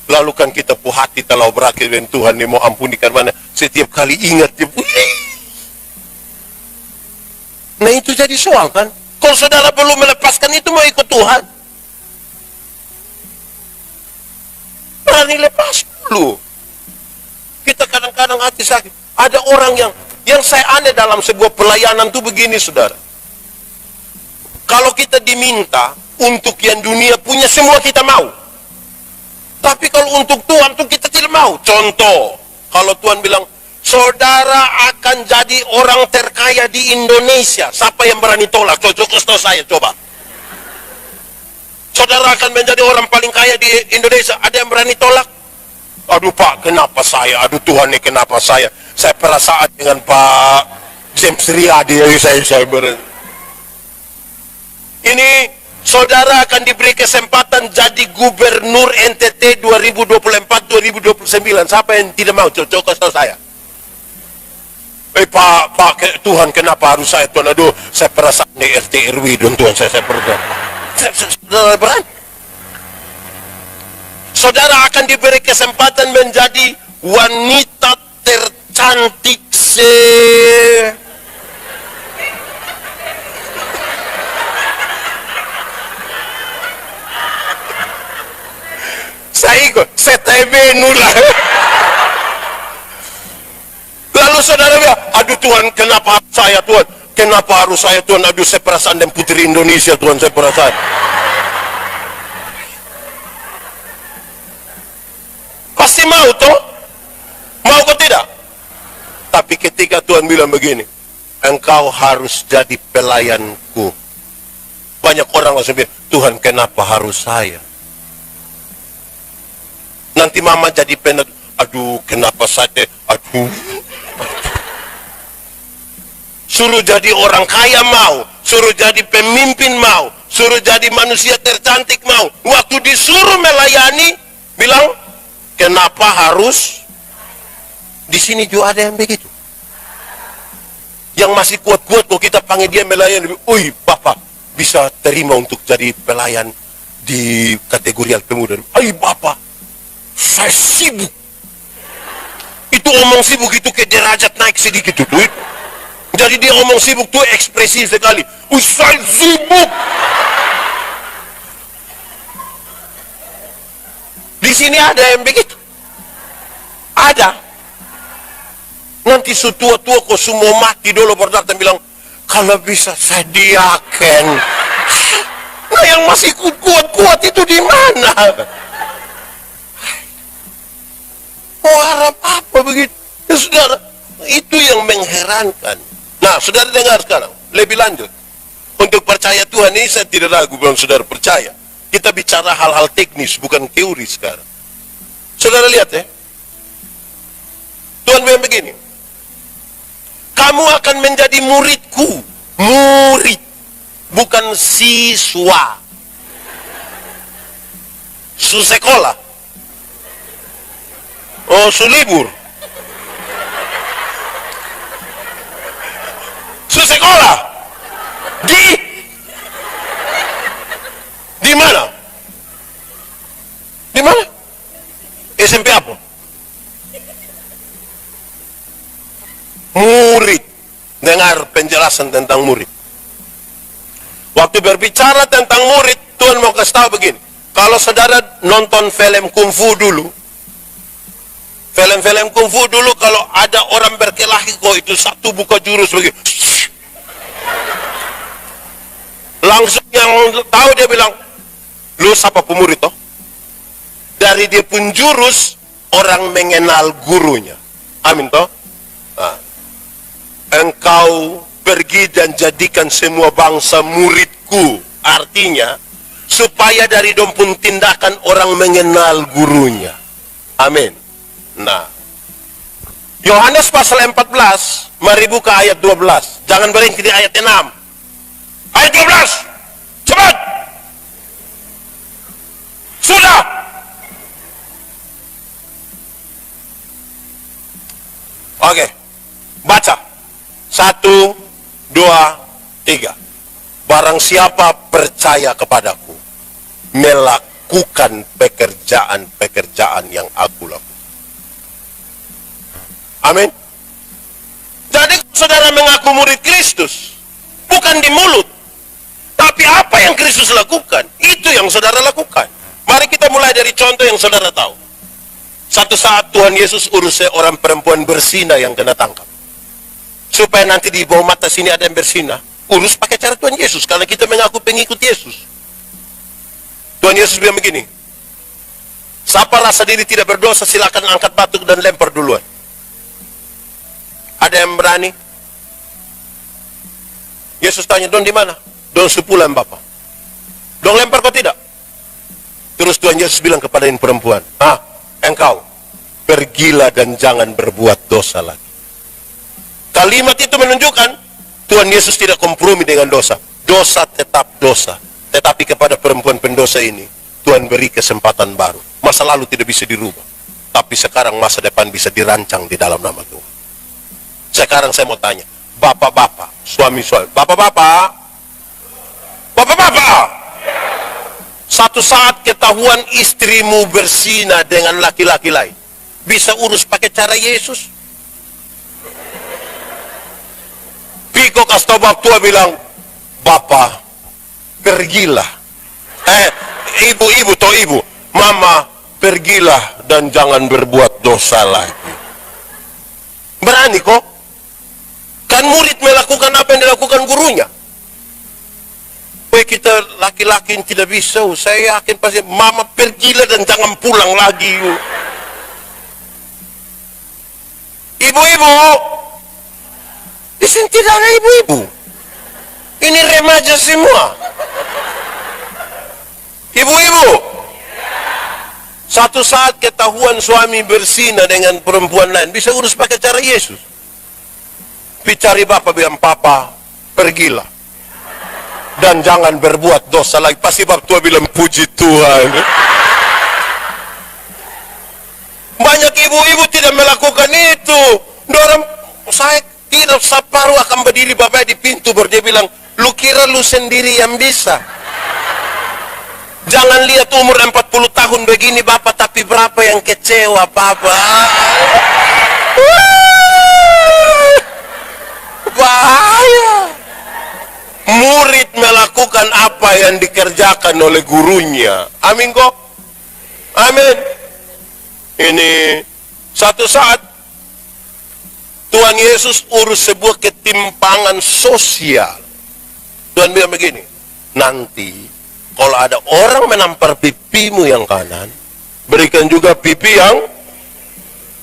Lalu kan kita puas hati telah berakhir dengan Tuhan yang mau ampuni karena setiap kali ingat dia. Nah itu jadi soal kan. Kalau saudara perlu melepaskan itu mau ikut Tuhan. Berani lepas dulu. Kita kadang-kadang hati sakit. Ada orang yang saya aneh dalam sebuah pelayanan itu begini saudara. Kalau kita diminta untuk yang dunia punya semua kita mau. Tapi kalau untuk Tuhan tuh kita tidak mau. Contoh, kalau Tuhan bilang, saudara akan jadi orang terkaya di Indonesia. Siapa yang berani tolak? Coba saya, coba. Saudara akan menjadi orang paling kaya di Indonesia. Ada yang berani tolak? Aduh Pak, kenapa saya? Aduh Tuhan nih, kenapa saya? Saya perasaan dengan Pak James Riyadi. Saya Ini saudara akan diberi kesempatan jadi gubernur NTT 2024-2029. Siapa yang tidak mau? Coba kasih tahu saya. Pak, Tuhan kenapa harus saya? Tuhan, aduh, saya perasaan di RT RW dan Tuhan saya berdoa. Saudara berani? Saudara akan diberi kesempatan menjadi wanita tercantik saya ikut CTB nula. Lalu saudara bilang, aduh Tuhan kenapa saya Tuhan? Kenapa harus saya Tuhan? Aduh saya perasaan dan putri Indonesia Tuhan, saya perasaan. Pasti mau toh? Mau kok tidak? Tapi ketika Tuhan bilang begini, engkau harus jadi pelayanku. Banyak orang langsung bilang, Tuhan kenapa harus saya? Nanti mama jadi penet, aduh kenapa saya, aduh. Suruh jadi orang kaya mau, suruh jadi pemimpin mau, suruh jadi manusia tercantik mau. Waktu disuruh melayani, bilang, kenapa harus? Di sini juga ada yang begitu. Yang masih kuat-kuat kalau kita panggil dia melayani, oi Bapak, bisa terima untuk jadi pelayan di kategori pemuda. Ai Bapak, saya sibuk. Itu omong sibuk itu ke derajat naik sedikit itu. Jadi dia omong sibuk tuh ekspresi sekali. Saya sibuk. Di sini ada yang begitu. Ada. Nanti setua-tua kok semua mati dulu baru datang bilang, kalau bisa saya diaken. Nah yang masih kuat-kuat itu di mana? Mau harap apa begitu? Ya saudara, itu yang mengherankan. Nah, saudara dengar sekarang, lebih lanjut. Untuk percaya Tuhan ini saya tidak ragu bahwa saudara percaya. Kita bicara hal-hal teknis, bukan teori sekarang. Saudara lihat ya. Tuhan bilang begini. Kamu akan menjadi muridku. Murid. Bukan siswa. Sekolah. Oh, libur. Sekolah. Di mana? Di mana? SMP apa? Murid. Dengar penjelasan tentang murid. Waktu berbicara tentang murid, Tuhan mau kasih tahu begini. Kalau saudara nonton film kungfu dulu, Film-film kungfu dulu kalau ada orang berkelahi kok itu satu buka jurus begitu. Langsung yang tahu dia bilang, lu siapa pemurid toh? Dari dia pun jurus orang mengenal gurunya. Amin toh? Nah, engkau pergi dan jadikan semua bangsa muridku. Artinya supaya dari dompun tindakan orang mengenal gurunya. Amin. Nah, Yohanes pasal 14, mari buka ayat 12. Jangan berhenti di ayat 6. Ayat 12. Cepat. Sudah. Oke. Baca. 1, 2, 3. Barang siapa percaya kepadaku, melakukan pekerjaan-pekerjaan yang aku lakukan. Amin. Jadi saudara mengaku murid Kristus, bukan di mulut, tapi apa yang Kristus lakukan, itu yang saudara lakukan. Mari kita mulai dari contoh yang saudara tahu. Satu saat Tuhan Yesus urus seorang perempuan berzina yang kena tangkap. Supaya nanti di bawah mata sini ada yang berzina, urus pakai cara Tuhan Yesus, karena kita mengaku pengikut Yesus. Tuhan Yesus bilang begini, siapa rasa diri tidak berdosa, silakan angkat batu dan lempar duluan. Ada yang berani? Yesus tanya, don di mana? Don sepulang Bapak. Don lempar kok tidak? Terus Tuhan Yesus bilang kepada ini perempuan, engkau pergilah dan jangan berbuat dosa lagi. Kalimat itu menunjukkan Tuhan Yesus tidak kompromi dengan dosa. Dosa tetap dosa. Tetapi kepada perempuan pendosa ini Tuhan beri kesempatan baru. Masa lalu tidak bisa dirubah, tapi sekarang masa depan bisa dirancang di dalam nama Tuhan. Sekarang saya mau tanya, bapak-bapak, suami-suami, bapak-bapak, satu saat ketahuan istrimu berzina dengan laki-laki lain, bisa urus pakai cara Yesus? Piko kastobak tua bilang, Bapak, pergilah. Ibu, Mama, pergilah dan jangan berbuat dosa lagi. Berani kok? Kan murid melakukan apa yang dilakukan gurunya. Kita laki-laki yang tidak bisa, saya yakin pasti, Mama pergilah dan jangan pulang lagi. Ibu-ibu, di sini tidak ada ibu-ibu. Ini remaja semua. Ibu-ibu, satu saat ketahuan suami berzina dengan perempuan lain, bisa urus pakai cara Yesus. Bicari Bapak bilang, Papa, pergilah dan jangan berbuat dosa lagi. Pasti Bapak tua bilang, puji Tuhan. Banyak ibu-ibu tidak melakukan itu. Dorang, saya tidak separuh akan berdiri Bapak di pintu, baru dia bilang, lu kira lu sendiri yang bisa? Jangan lihat umur 40 tahun begini Bapak, tapi berapa yang kecewa Bapak. Bahaya. Murid melakukan apa yang dikerjakan oleh gurunya. Amin kok? Amin. Ini satu saat Tuhan Yesus urus sebuah ketimpangan sosial. Tuhan bilang begini, nanti kalau ada orang menampar pipimu yang kanan, berikan juga pipi yang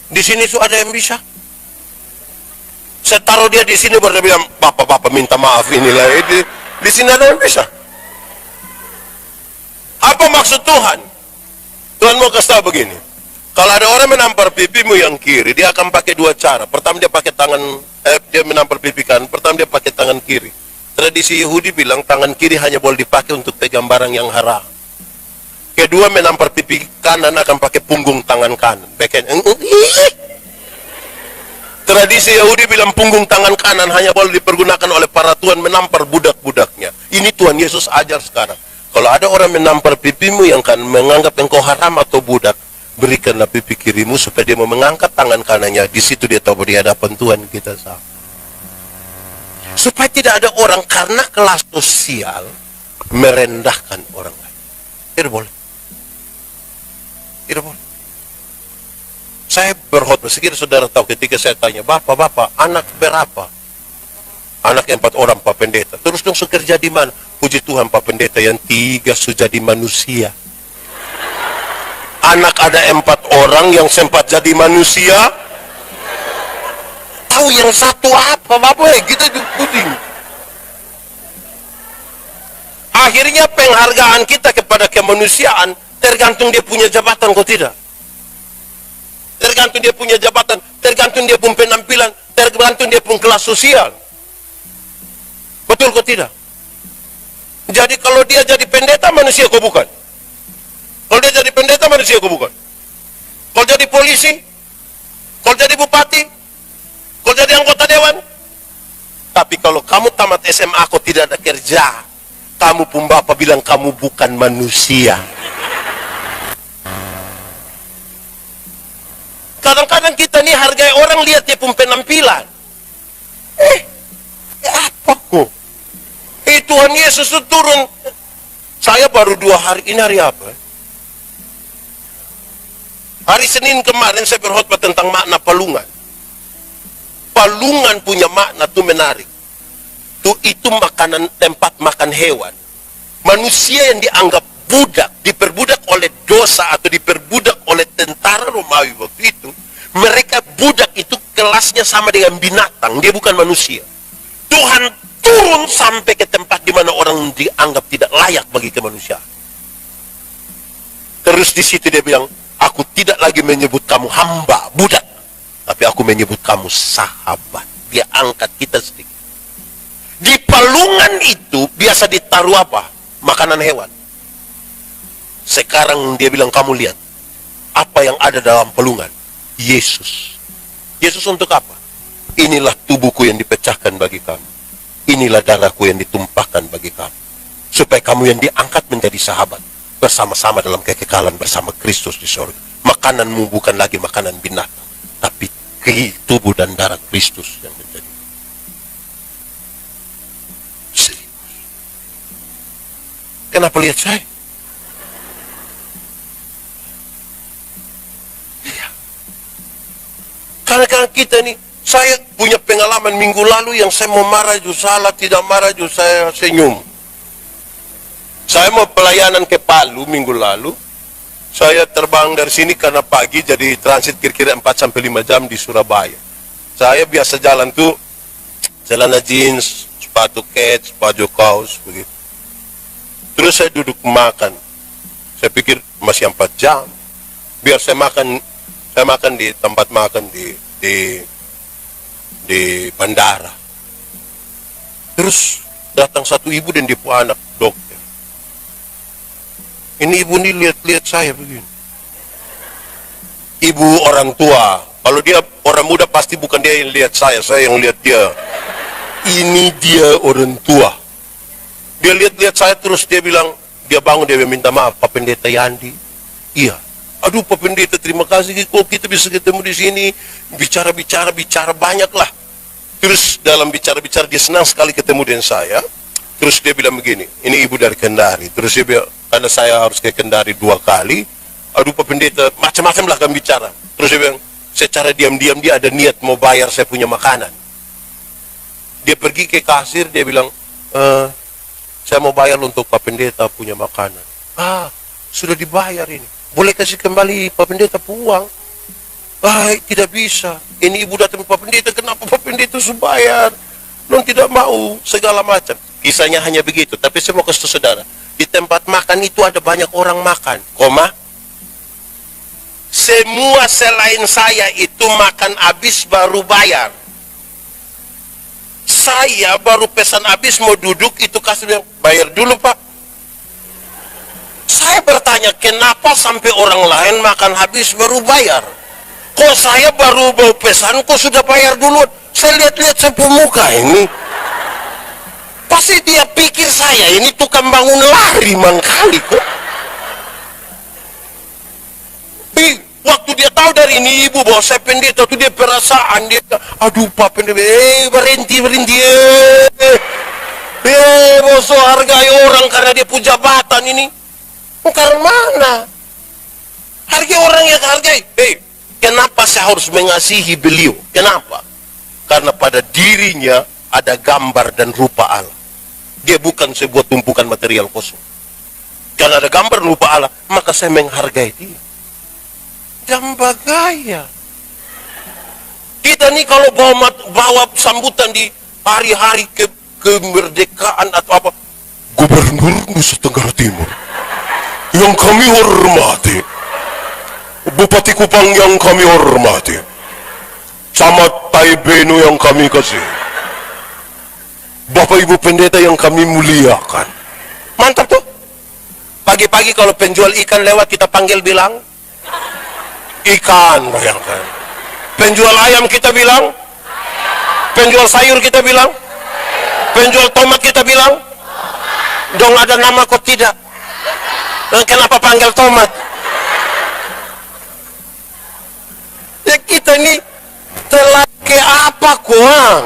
di sini. Ada yang bisa. Saya taruh dia di sini, baru dia bilang, Bapak minta maaf inilah. Di sini ada yang bisa. Apa maksud Tuhan? Tuhan mau kasih tahu begini. Kalau ada orang menampar pipimu yang kiri, dia akan pakai dua cara. Pertama dia pakai tangan, dia menampar pipi kanan. Pertama dia pakai tangan kiri. Tradisi Yahudi bilang tangan kiri hanya boleh dipakai untuk pegang barang yang haram. Kedua, menampar pipi kanan akan pakai punggung tangan kanan. Tradisi Yahudi bilang punggung tangan kanan hanya boleh dipergunakan oleh para tuan menampar budak-budaknya. Ini Tuhan Yesus ajar sekarang. Kalau ada orang menampar pipimu yang kan menganggap engkau haram atau budak, berikanlah pipi kirimu supaya dia mau mengangkat tangan kanannya. Di situ dia tahu di hadapan Tuhan kita sama. Supaya tidak ada orang karena kelas sosial merendahkan orang lain. Tidak boleh. Tidak boleh. Saya berkhotbah, sekiranya saudara tahu ketika saya tanya, Bapak, anak berapa? Anak 4 orang Pak Pendeta. Terus dong kerja di mana? Puji Tuhan Pak Pendeta, yang 3 sudah jadi manusia. Anak ada 4 orang yang sempat jadi manusia. Tahu yang satu apa Bapak? Kita puding. Akhirnya penghargaan kita kepada kemanusiaan tergantung dia punya jabatan kok tidak. Tergantung dia punya jabatan, tergantung dia pun penampilan, tergantung dia pun kelas sosial. Betul kok tidak? Jadi kalau dia jadi pendeta, manusia kok bukan? Kalau dia jadi pendeta, manusia kok bukan? Kalau jadi polisi, kalau jadi bupati, kalau jadi anggota dewan. Tapi kalau kamu tamat SMA kok tidak ada kerja, kamu pun Bapak bilang kamu bukan manusia. Kadang-kadang kita nih hargai orang lihat dia pun penampilan. Apa kok? Tuhan Yesus itu turun. Saya baru 2 hari, ini hari apa? Hari Senin kemarin saya berkhotbah tentang makna palungan. Palungan punya makna tuh menarik. Itu makanan, tempat makan hewan. Manusia yang dianggap budak, diperbudak oleh dosa atau diperbudak oleh tentara Romawi waktu itu, mereka budak itu kelasnya sama dengan binatang, dia bukan manusia. Tuhan turun sampai ke tempat di mana orang dianggap tidak layak bagi kemanusiaan. Terus di situ dia bilang, aku tidak lagi menyebut kamu hamba, budak, tapi aku menyebut kamu sahabat. Dia angkat kita sedikit. Di palungan itu biasa ditaruh apa? Makanan hewan. Sekarang dia bilang, kamu lihat apa yang ada dalam palungan. Yesus. Yesus untuk apa? Inilah tubuhku yang dipecahkan bagi kamu. Inilah darahku yang ditumpahkan bagi kamu. Supaya kamu yang diangkat menjadi sahabat. Bersama-sama dalam kekekalan bersama Kristus di sorga. Makananmu bukan lagi makanan binatang. Tapi tubuh dan darah Kristus yang menjadi. Serius. Kenapa lihat saya? Karena kita nih, saya punya pengalaman minggu lalu yang saya mau marah juga salah, tidak marah juga saya senyum. Saya mau pelayanan ke Palu minggu lalu. Saya terbang dari sini karena pagi jadi transit kira-kira 4-5 jam di Surabaya. Saya biasa jalan tuh celana jeans, sepatu kets, baju kaos begitu. Terus saya duduk makan. Saya pikir masih 4 jam. Biar saya makan di tempat makan di bandara. Terus datang satu ibu dan dia punya anak dokter. Ini ibu ini lihat-lihat saya begini. Ibu orang tua. Kalau dia orang muda pasti bukan dia yang lihat saya yang lihat dia. Ini dia orang tua. Dia lihat-lihat saya terus dia bilang, dia bangun, dia minta maaf, Pak Pendeta Yandi. Iya. Aduh Pak Pendeta, terima kasih kok kita bisa ketemu di sini, bicara banyak lah. Terus dalam bicara dia senang sekali ketemu dengan saya. Terus dia bilang begini, ini ibu dari Kendari. Terus dia bilang, karena saya harus ke Kendari 2 kali. Aduh Pak Pendeta, macam-macam lah kan bicara. Terus dia bilang, secara diam-diam dia ada niat mau bayar saya punya makanan. Dia pergi ke kasir, dia bilang, saya mau bayar untuk Pak Pendeta punya makanan. Sudah dibayar ini. Boleh kasih kembali Pak Pendeta uang? Tidak bisa. Ini ibu datang Pak Pendeta, kenapa Pak Pendeta sudah bayar? Non tidak mau, segala macam. Kisahnya hanya begitu. Tapi saya mau kasih saudara, di tempat makan itu ada banyak orang makan, semua selain saya itu makan habis baru bayar. Saya baru pesan habis mau duduk, itu kasih bayar dulu Pak. Saya bertanya, kenapa sampai orang lain makan habis baru bayar? Kok saya baru mau pesan, kok sudah bayar dulu? Saya lihat-lihat sampai muka ini. Pasti dia pikir saya ini tukang bangun lari mangkali kok. Waktu dia tahu dari ini ibu bahwa saya pendeta, tuh dia perasaan dia, aduh Pak Pendeta, berhenti. Bosok hargai orang karena dia punya jabatan ini. Karena mana? Hargai orang yang hargai. Kenapa saya harus mengasihi beliau? Kenapa? Karena pada dirinya ada gambar dan rupa Allah. Dia bukan sebuah tumpukan material kosong. Karena ada gambar dan rupa Allah, maka saya menghargai dia. Dan bagaya. Kita nih kalau bawa sambutan di hari-hari kemerdekaan atau apa, Gubernur Nusa Tenggara Timur yang kami hormati, Bupati Kupang yang kami hormati, Camat Taibenu yang kami kasih, Bapak Ibu Pendeta yang kami muliakan. Mantap tuh. Pagi-pagi kalau penjual ikan lewat kita panggil bilang ikan, bayangkan. Penjual ayam kita bilang, penjual sayur kita bilang, penjual tomat kita bilang, dong ada nama kok tidak? Dan kenapa panggil tomat? Ya kita ini telah ke apa kuang?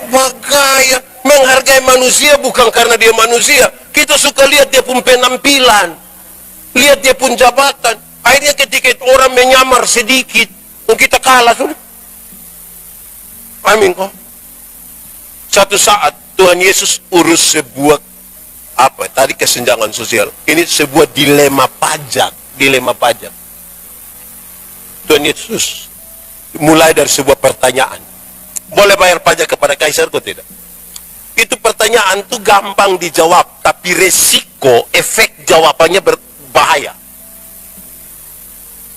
Bagaya menghargai manusia bukan karena dia manusia. Kita suka lihat dia pun penampilan, lihat dia pun jabatan. Akhirnya ketika orang menyamar sedikit, kita kalah sudah. Amin kok. Satu saat Tuhan Yesus urus sebuah tadi kesenjangan sosial. Ini sebuah dilema pajak. Tuhan Yesus mulai dari sebuah pertanyaan. Boleh bayar pajak kepada kaisar atau tidak? Itu pertanyaan tuh gampang dijawab, tapi resiko, efek jawabannya berbahaya.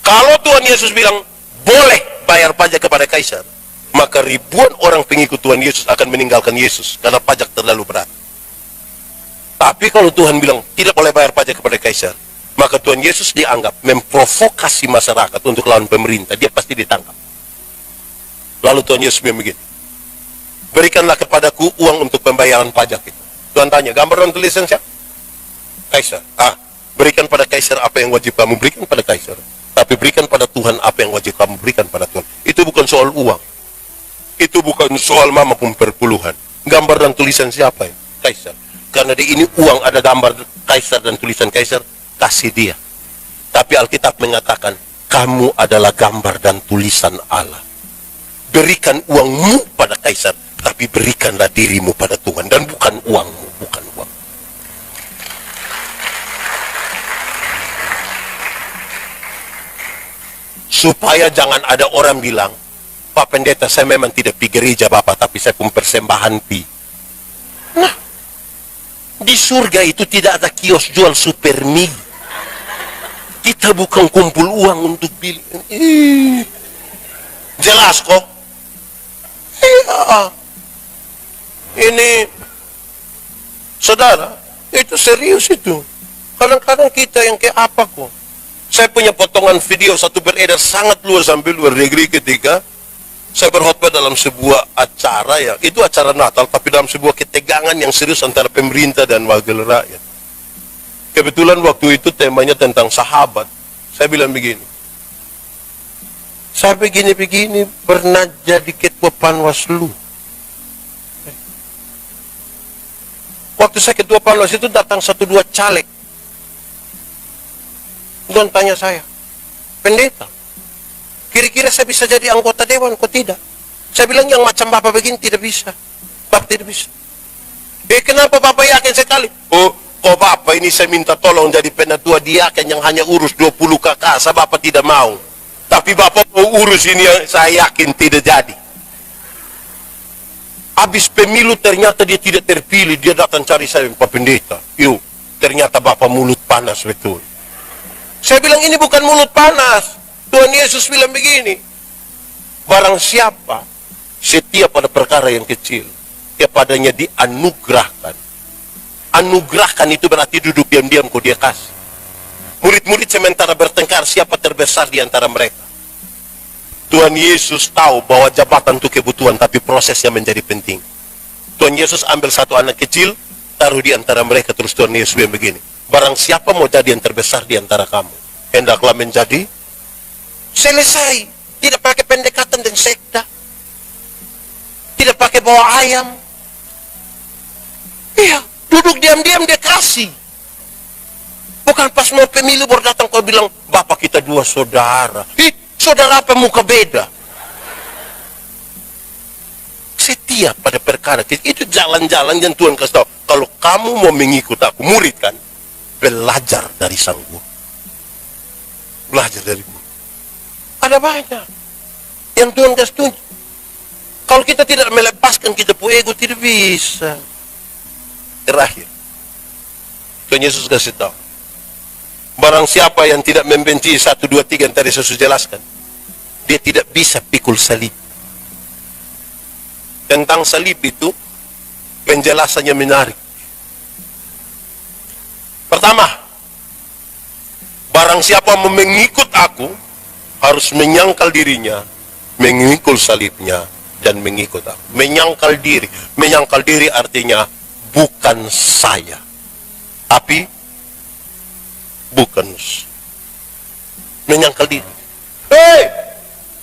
Kalau Tuhan Yesus bilang boleh bayar pajak kepada kaisar, maka ribuan orang pengikut Tuhan Yesus akan meninggalkan Yesus karena pajak terlalu berat. Tapi kalau Tuhan bilang tidak boleh bayar pajak kepada kaisar, maka Tuhan Yesus dianggap memprovokasi masyarakat untuk lawan pemerintah. Dia pasti ditangkap. Lalu Tuhan Yesus bilang begini, berikanlah kepadaku uang untuk pembayaran pajak itu. Tuhan tanya, gambar dan tulisan siapa? Kaisar. Berikan pada kaisar apa yang wajib kamu berikan pada kaisar. Tapi berikan pada Tuhan apa yang wajib kamu berikan pada Tuhan. Itu bukan soal uang. Itu bukan soal mama pun perpuluhan. Gambar dan tulisan siapa ya? Kaisar. Karena di ini uang ada gambar kaisar dan tulisan kaisar, kasih dia. Tapi Alkitab mengatakan, kamu adalah gambar dan tulisan Allah. Berikan uangmu pada kaisar, tapi berikanlah dirimu pada Tuhan. Dan bukan uangmu, bukan uang. Supaya jangan ada orang bilang, Pak Pendeta, saya memang tidak pergi gereja Bapak, tapi saya pun persembahan pi. Nah, di surga itu tidak ada kios jual super mie. Kita bukan kumpul uang untuk pilih. Jelas kok? Iya. Ini, saudara, itu serius itu. Kadang-kadang kita yang kayak apa kok? Saya punya potongan video satu beredar sangat luas sampai luar negeri ketika saya berkhotbah dalam sebuah acara ya. Itu acara Natal tapi dalam sebuah ketegangan yang serius antara pemerintah dan wakil rakyat. Kebetulan waktu itu temanya tentang sahabat. Saya bilang begini. Saya begini-begini pernah jadi ketua Panwaslu. Waktu saya ketua Panwas itu datang 1-2 caleg. Dan tanya saya, pendeta, kira-kira saya bisa jadi anggota dewan, kok tidak? Saya bilang yang macam Bapak begini tidak bisa. Bapak tidak bisa. Kenapa Bapak yakin sekali? Oh Bapak ini saya minta tolong jadi penatua diaken yang hanya urus 20 kakak, saya Bapak tidak mau. Tapi Bapak mau urus ini yang saya yakin tidak jadi. Habis pemilu ternyata dia tidak terpilih, dia datang cari saya, Pak Pendeta. Yuk, ternyata Bapak mulut panas betul. Saya bilang ini bukan mulut panas. Tuhan Yesus bilang begini. Barang siapa setia pada perkara yang kecil, kepadanya dianugerahkan. Anugerahkan itu berarti duduk diam-diam kok dia kasih. Murid-murid sementara bertengkar siapa terbesar di antara mereka. Tuhan Yesus tahu bahwa jabatan itu kebutuhan, tapi prosesnya menjadi penting. Tuhan Yesus ambil satu anak kecil, taruh di antara mereka, terus Tuhan Yesus bilang begini. Barang siapa mau jadi yang terbesar di antara kamu, hendaklah menjadi. Selesai. Tidak pakai pendekatan dan sekta. Tidak pakai bawa ayam. Iya, duduk diam-diam dia kasih. Bukan pas mau pemilu baru datang kau bilang, Bapak kita dua saudara. Saudara apa muka beda? Setia pada perkara. Itu jalan-jalan yang Tuhan kasih tahu. Kalau kamu mau mengikut aku, murid kan, belajar dari sang guru. Belajar dari guru. Ada banyak yang Tuhan kasih tunjuk. Kalau kita tidak melepaskan kita punya ego, tidak bisa. Terakhir, Tuhan Yesus kasih tahu, barang siapa yang tidak membenci 1, 2, 3 yang tadi saya sudah jelaskan, dia tidak bisa pikul salib. Tentang salib itu penjelasannya menarik. Pertama, barang siapa mengikut aku harus menyangkal dirinya, mengikul salibnya, dan mengikut aku. Menyangkal diri. Menyangkal diri artinya bukan saya, tapi bukan menyangkal diri.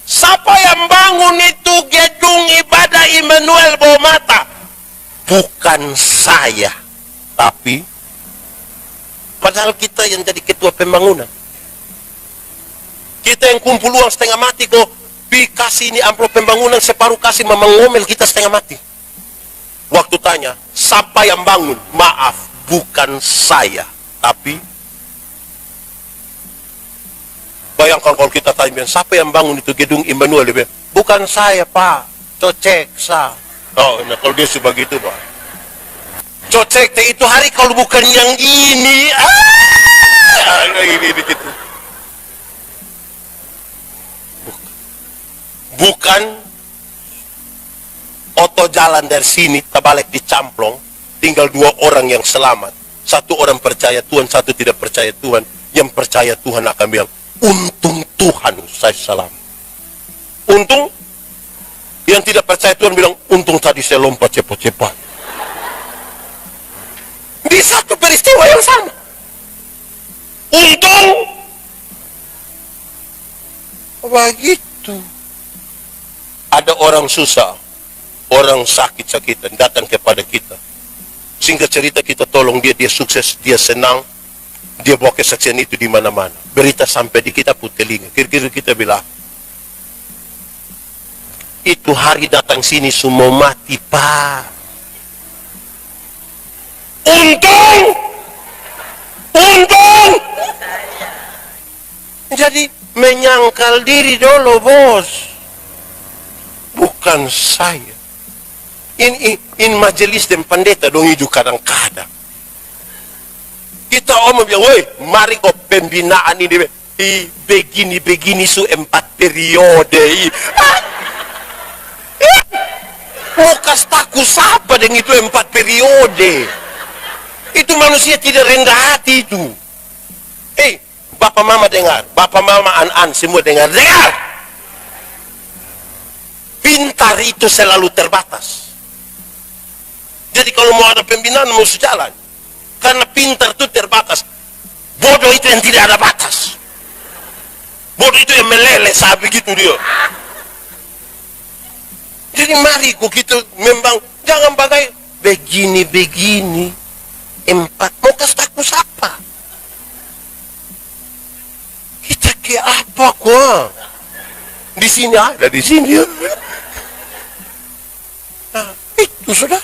Siapa yang bangun itu gedung ibadah Immanuel bawah mata? Bukan saya, tapi padahal kita yang jadi ketua pembangunan. Kita yang kumpul uang setengah mati kok, kasih ini amplop pembangunan separuh kasih, memang ngomel kita setengah mati. Waktu tanya, siapa yang bangun? Maaf, bukan saya, tapi bayangkan kalau kita tanya, siapa yang bangun itu gedung Immanuel? Dia bilang, bukan saya Pak, cocek sa. Oh, nah kalau dia sebagai itu Pak, cocek itu hari kalau bukan yang ini. Ini gitu. Bukan oto jalan dari sini, terbalik di Camplong, tinggal 2 orang yang selamat. 1 orang percaya Tuhan, 1 tidak percaya Tuhan. Yang percaya Tuhan akan bilang, untung Tuhan saya selamat. Untung. Yang tidak percaya Tuhan bilang, untung tadi saya lompat cepat-cepat. Di satu peristiwa yang sama. Untung. Begitu. Ada orang susah, orang sakit-sakitan datang kepada kita. Singkat cerita kita tolong dia, dia sukses, dia senang, dia bawa kesaksian itu di mana-mana. Berita sampai di kita pun telinga. Kira-kira kita bilang, itu hari datang sini semua mati Pak. Untung. Jadi menyangkal diri dulu bos. Bukan saya. Ini majelis dan pendeta dong hidup kadang-kadang. Kita omong bilang, woi, mari kok pembinaan ini begini su 4 periode. Mukas taku siapa dengan itu 4 periode? Itu manusia tidak rendah hati itu. Bapak mama dengar, bapak mama an semua dengar. Pintar itu selalu terbatas. Jadi kalau mau ada pembinaan mau sejalan, karena pintar itu terbatas. Bodoh itu yang tidak ada batas. Bodoh itu yang meleleh saat begitu dia. Jadi mari kok kita memang jangan bagai begini 4 mau kasih takut siapa? Kita ke apa kok? Di sini ada, di sini. Nah, itu sudah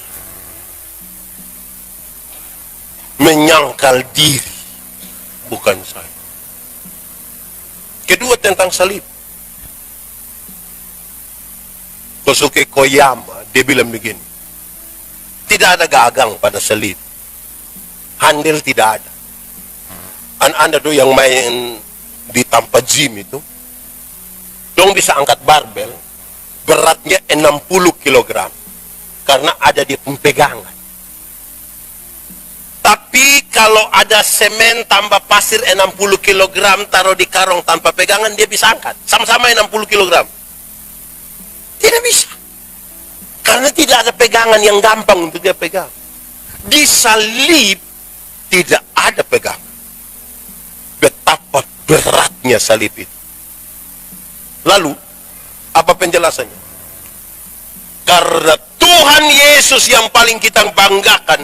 menyangkal diri, bukan saya. Kedua tentang salib. Kosuke Koyama dia bilang begini, tidak ada gagang pada salib, handle tidak ada. Anda tuh yang main di tanpa gym itu, dong bisa angkat barbel beratnya 60 kg karena ada di pegangan. Tapi kalau ada semen tambah pasir 60 kg taruh di karung tanpa pegangan, dia bisa angkat sama-sama 60 kg. Tidak bisa, karena tidak ada pegangan yang gampang untuk dia pegang. Di salib tidak ada pegangan. Betapa beratnya salib itu. Lalu apa penjelasannya? Karena Tuhan Yesus yang paling kita banggakan,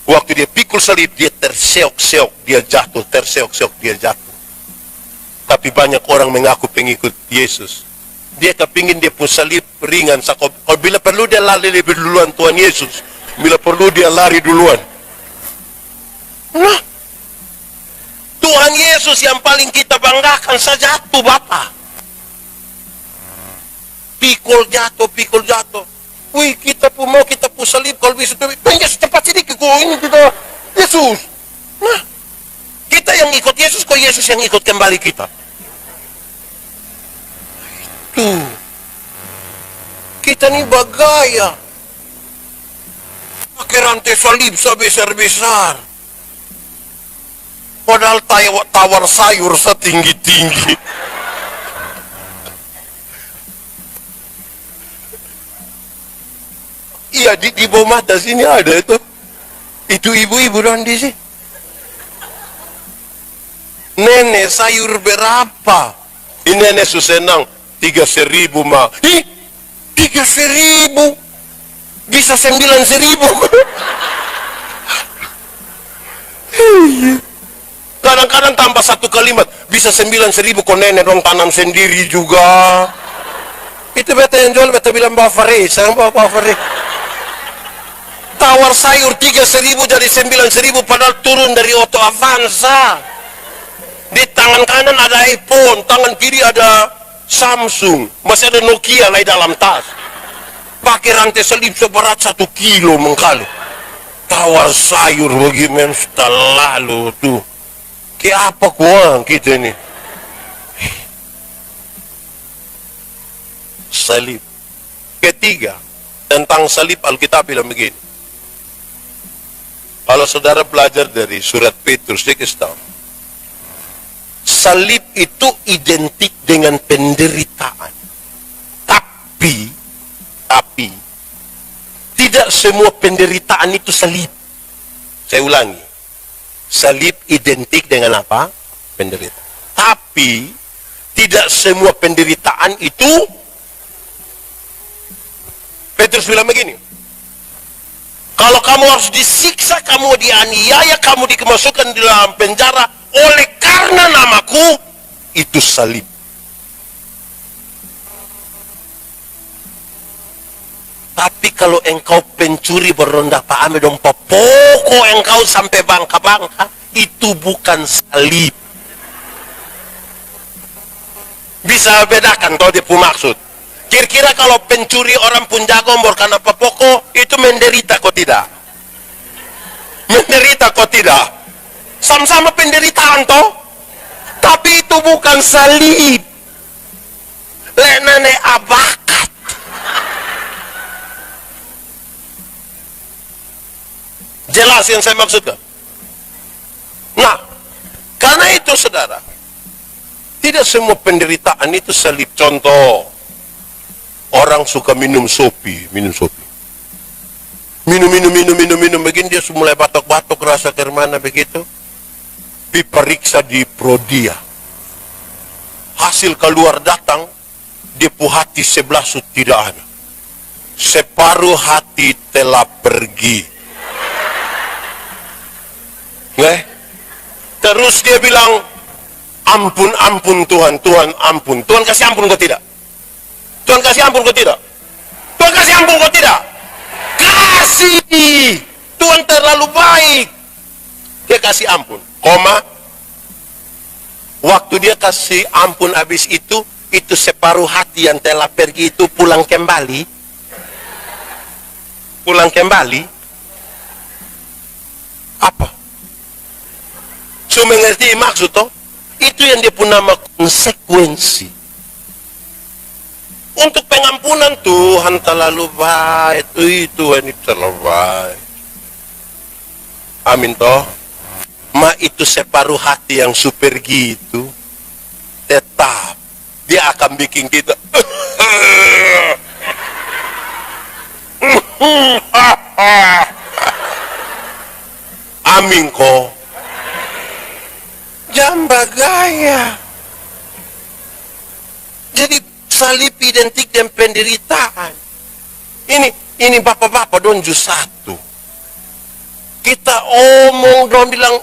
waktu dia pikul salib, dia tersenyum. terseok-seok dia jatuh, terseok-seok dia jatuh. Tapi banyak orang mengaku pengikut Yesus. Dia kepingin dia pun salib ringan. Kalau bila perlu dia lari lebih duluan Tuhan Yesus. Bila perlu dia lari duluan. Nah, Tuhan Yesus yang paling kita banggakan saja jatuh Bapak. Pikul jatuh. Wih, kita pun mau kita pun salib kalau bisa. Yesus cepat sedikit kok ini kita. Yesus. Nah, kita yang ikut Yesus, kok Yesus yang ikut kembali kita. Tuh. Kita nih bagaya. Pakai rantai salib sebesar-besar. Padahal tawar sayur setinggi-tinggi. Iya, di bawah mata sini ada itu. Itu ibu-ibu dan di sini. Nenek sayur berapa? Ini nenek susenang 3.000 mah. Ih, 3.000 bisa 9.000. Kadang-kadang tambah satu kalimat bisa 9.000 kok nenek dong tanam sendiri juga. Itu beta yang jual, beta bilang bawa Faris, saya bawa Faris. Tawar sayur 3.000 jadi 9.000 padahal turun dari Auto Avanza. Di tangan kanan ada iPhone, tangan kiri ada Samsung, masih ada Nokia lagi dalam tas. Pakai rantai salib seberat 1 kilo mengkali. Tawar sayur bagaimana setelah lalu tuh. Kayak apa kuang kita ini? Salib. Ketiga, tentang salib Alkitab bilang begini. Kalau saudara belajar dari surat Petrus, dia kasih tahu. Salib itu identik dengan penderitaan. Tapi, tidak semua penderitaan itu salib. Saya ulangi. Salib identik dengan apa? Penderitaan. Tapi, tidak semua penderitaan itu. Petrus bilang begini. Kalau kamu harus disiksa, kamu dianiaya, kamu dikemasukan di dalam penjara oleh karena namaku, itu salib. Tapi kalau engkau pencuri berondak Pak Ame dong pokok engkau sampai bangka-bangka, itu bukan salib. Bisa bedakan kalau dia pun maksud. Kira-kira kalau pencuri orang pun jagombor karena pokok itu menderita kok tidak? Menderita kok tidak? Sama-sama penderitaan toh? Tapi itu bukan salib. Lenane abakat. Jelas yang saya maksudkan? Nah, karena itu saudara, tidak semua penderitaan itu salib. Contoh, orang suka minum sopi. Minum, begini dia mulai batuk-batuk, rasa ke mana begitu. Diperiksa di Prodia. Hasil keluar datang, dia pu hati sebelah tidak ada. Separuh hati telah pergi. Terus dia bilang, ampun Tuhan, ampun. Tuhan kasih ampun kok tidak? Tuhan kasih ampun kok tidak? Tuhan kasih ampun kok tidak? Kasih! Tuhan terlalu baik. Dia kasih ampun. Waktu dia kasih ampun habis itu separuh hati yang telah pergi itu pulang kembali. Apa? Cuma mengerti maksud toh? Itu yang dia pun nama konsekuensi. Untuk pengampunan Tuhan terlalu baik, Tuhan itu terlalu baik. Amin toh. Itu separuh hati yang super gitu. Tetap dia akan bikin kita. Amin kok. Jamba gaya. Jadi salib identik dengan penderitaan. Ini bapak-bapak donju satu. Kita omong dong bilang,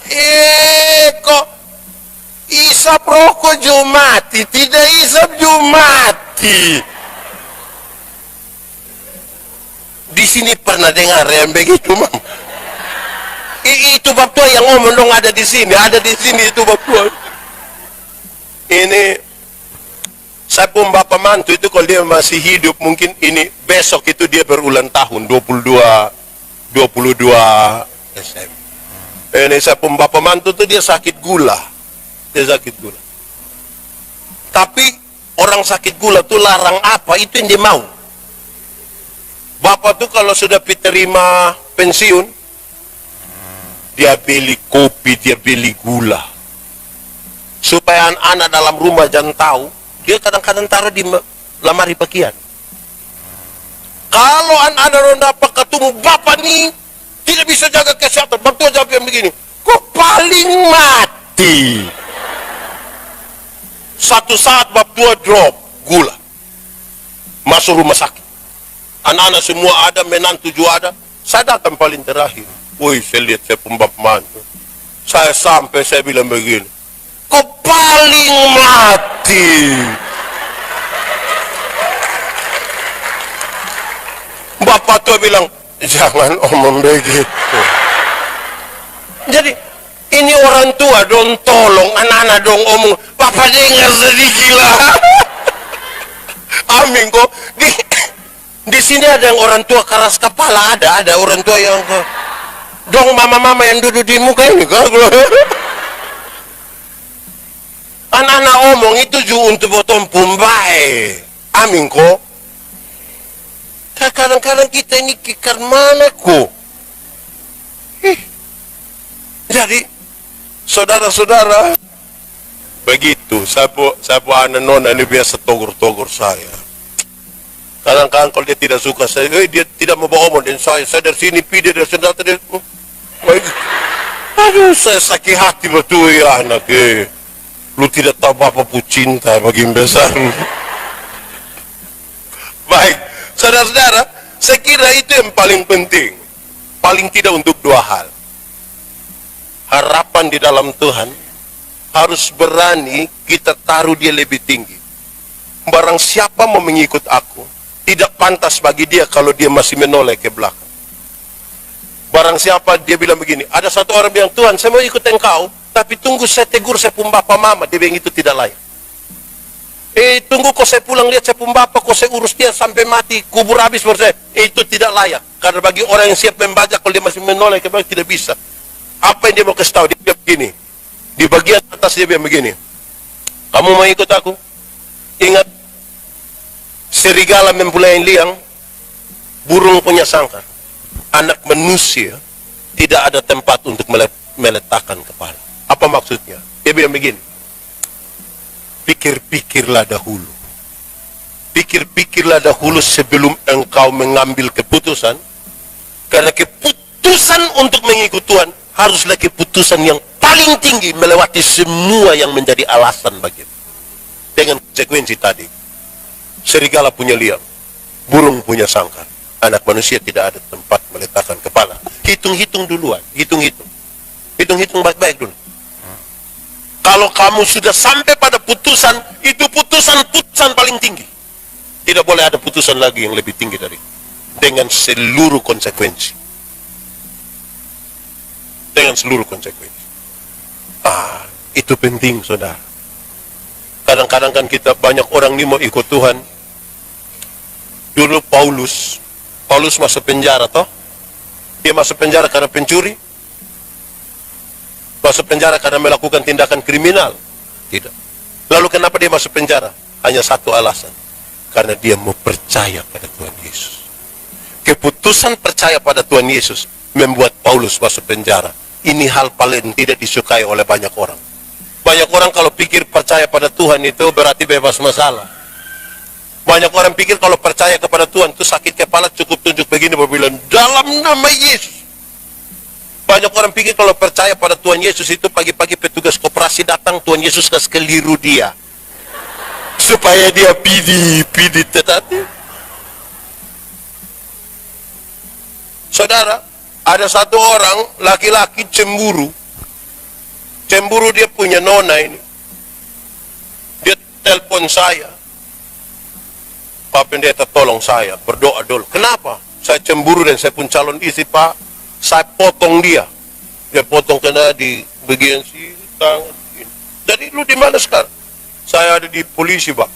kok isap rokok Jumati, tidak isap Jumati. Di sini pernah dengar yang begitu, Mam? Itu bab tua yang ngomong dong, ada di sini itu bab tua. Ini saya pun bapak mantu itu kalau dia masih hidup mungkin ini besok itu dia berulang tahun 22 SM. Ini saya pun bapak mantu itu dia sakit gula. Tapi orang sakit gula tuh larang apa itu yang dia mau. Bapak tuh kalau sudah terima pensiun, dia beli kopi, dia beli gula. Supaya anak-anak dalam rumah jangan tahu, dia kadang-kadang taruh di lemari pakaian. Kalau anak-anak orang dapat ketemu bapak nih, tidak bisa jaga kesehatan, mertua jawab yang begini, kok paling mati. Satu saat bab tua drop gula, masuk rumah sakit. Anak-anak semua ada, menantu juga ada. Saya datang paling terakhir. Woi, saya lihat saya pembab mantu. Saya sampai saya bilang begini, kok paling mati. Bapak tua bilang, jangan omong begitu. Jadi ini orang tua dong tolong, anak-anak dong omong, Papa dengar sedikit lah. Amin kok. Di sini ada yang orang tua keras kepala, ada orang tua yang dong mama-mama yang duduk di muka ini kan. Anak-anak omong itu juga untuk potong pumbai. Amin kok. Kadang-kadang kita ini kikar mana kok. Jadi saudara-saudara begitu. Sapu anak nona ini biasa togor-togor saya. Kadang-kadang kalau dia tidak suka saya, dia tidak mau omong dan saya dari sini pilih dari sana tadi. Aduh, saya sakit hati betul ya anak. Lu tidak tahu apa pun cinta bagi besar. Baik, saudara-saudara, saya kira itu yang paling penting. Paling tidak untuk dua hal. Harapan di dalam Tuhan harus berani kita taruh dia lebih tinggi. Barang siapa mau mengikut aku, tidak pantas bagi dia kalau dia masih menoleh ke belakang. Barang siapa dia bilang begini, ada satu orang bilang, Tuhan saya mau ikut engkau, tapi tunggu saya tegur saya pun bapak mama, dia bilang itu tidak layak. Tunggu kok saya pulang lihat saya pun bapak, kok saya urus dia sampai mati, kubur habis baru saya, itu tidak layak. Karena bagi orang yang siap membaca, kalau dia masih menoleh ke belakang tidak bisa. Apa yang dia mau kasih tahu? Dia bilang begini, di bagian atas dia bilang begini, kamu mau ikut aku? Ingat, serigala mempunyai liang, burung punya sangkar. Anak manusia tidak ada tempat untuk meletakkan kepala. Apa maksudnya? Dia bilang begini, pikir-pikirlah dahulu. Pikir-pikirlah dahulu sebelum engkau mengambil keputusan. Karena keputusan untuk mengikut Tuhan haruslah keputusan yang paling tinggi, melewati semua yang menjadi alasan bagimu. Dengan konsekuensi tadi. Serigala punya liang, burung punya sangkar, anak manusia tidak ada tempat meletakkan kepala. Hitung-hitung duluan, hitung-hitung baik-baik dulu. Kalau kamu sudah sampai pada putusan, itu putusan paling tinggi. Tidak boleh ada putusan lagi yang lebih tinggi dari itu. Dengan seluruh konsekuensi. Itu penting, saudara. Kadang-kadang kan kita banyak orang ini mau ikut Tuhan. Dulu Paulus masuk penjara toh. Dia masuk penjara karena pencuri. Masuk penjara karena melakukan tindakan kriminal. Tidak. Lalu kenapa dia masuk penjara? Hanya satu alasan. Karena dia mau percaya pada Tuhan Yesus. Keputusan percaya pada Tuhan Yesus membuat Paulus masuk penjara. Ini hal paling tidak disukai oleh banyak orang. Banyak orang kalau pikir percaya pada Tuhan itu berarti bebas masalah. Banyak orang pikir kalau percaya kepada Tuhan itu sakit kepala cukup tunjuk begini berbilang dalam nama Yesus. Banyak orang pikir kalau percaya pada Tuhan Yesus itu pagi-pagi petugas koperasi datang, Tuhan Yesus kasih keliru dia supaya dia pidi tetapi saudara, Ada satu orang laki-laki cemburu dia punya nona ini. Dia telepon saya, Pak Pendeta tolong saya, berdoa dulu. Kenapa? Saya cemburu dan saya pun calon istri, Pak. Saya potong dia potong kena di bagian sini tangan ini. Jadi lu di mana sekarang? Saya ada di polisi, Pak.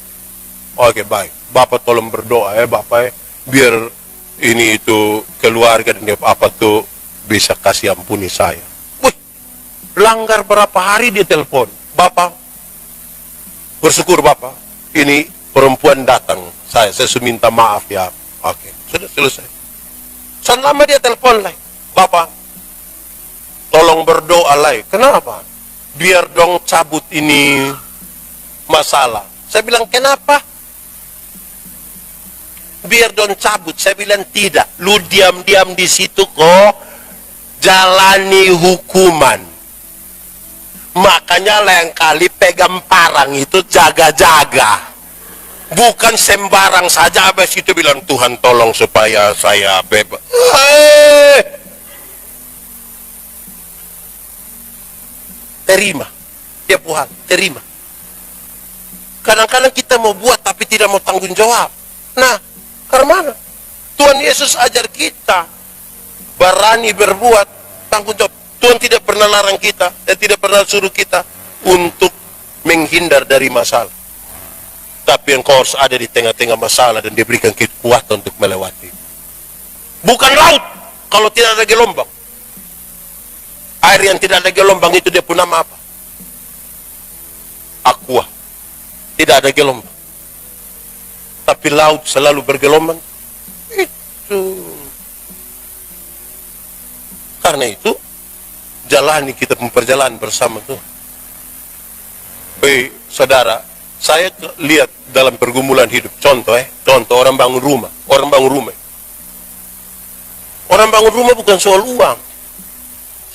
Oke, baik. Bapak tolong berdoa ya, Bapak, biar ini itu keluarga dan apa tuh bisa kasih ampuni saya. Wih, langgar berapa hari dia telepon. Bapak, bersyukur Bapak, ini perempuan datang. Saya minta maaf ya. Oke, sudah selesai. Selama dia telepon lagi, Bapak, tolong berdoa lagi. Kenapa? Biar dong cabut ini masalah. Saya bilang, kenapa? Biar dong cabut. Saya bilang, tidak. Lu diam-diam di situ kok, jalani hukuman. Makanya lain kali pegang parang itu jaga-jaga. Bukan sembarang saja habis itu bilang, Tuhan tolong supaya saya bebas. Terima. Ya Tuhan, terima. Kadang-kadang kita mau buat tapi tidak mau tanggung jawab. Nah, karena mana? Tuhan Yesus ajar kita berani berbuat, tanggung jawab. Tuhan tidak pernah larang kita dan tidak pernah suruh kita untuk menghindar dari masalah. Tapi engkau harus ada di tengah-tengah masalah dan diberikan kekuatan untuk melewati. Bukan laut kalau tidak ada gelombang. Air yang tidak ada gelombang itu dia pun nama apa? Aqua. Tidak ada gelombang. Tapi laut selalu bergelombang. Itu. Karena itu, jalani kita perjalanan bersama Tuhan. Saudara, saya lihat dalam pergumulan hidup. Contoh orang bangun rumah. Orang bangun rumah bukan soal uang.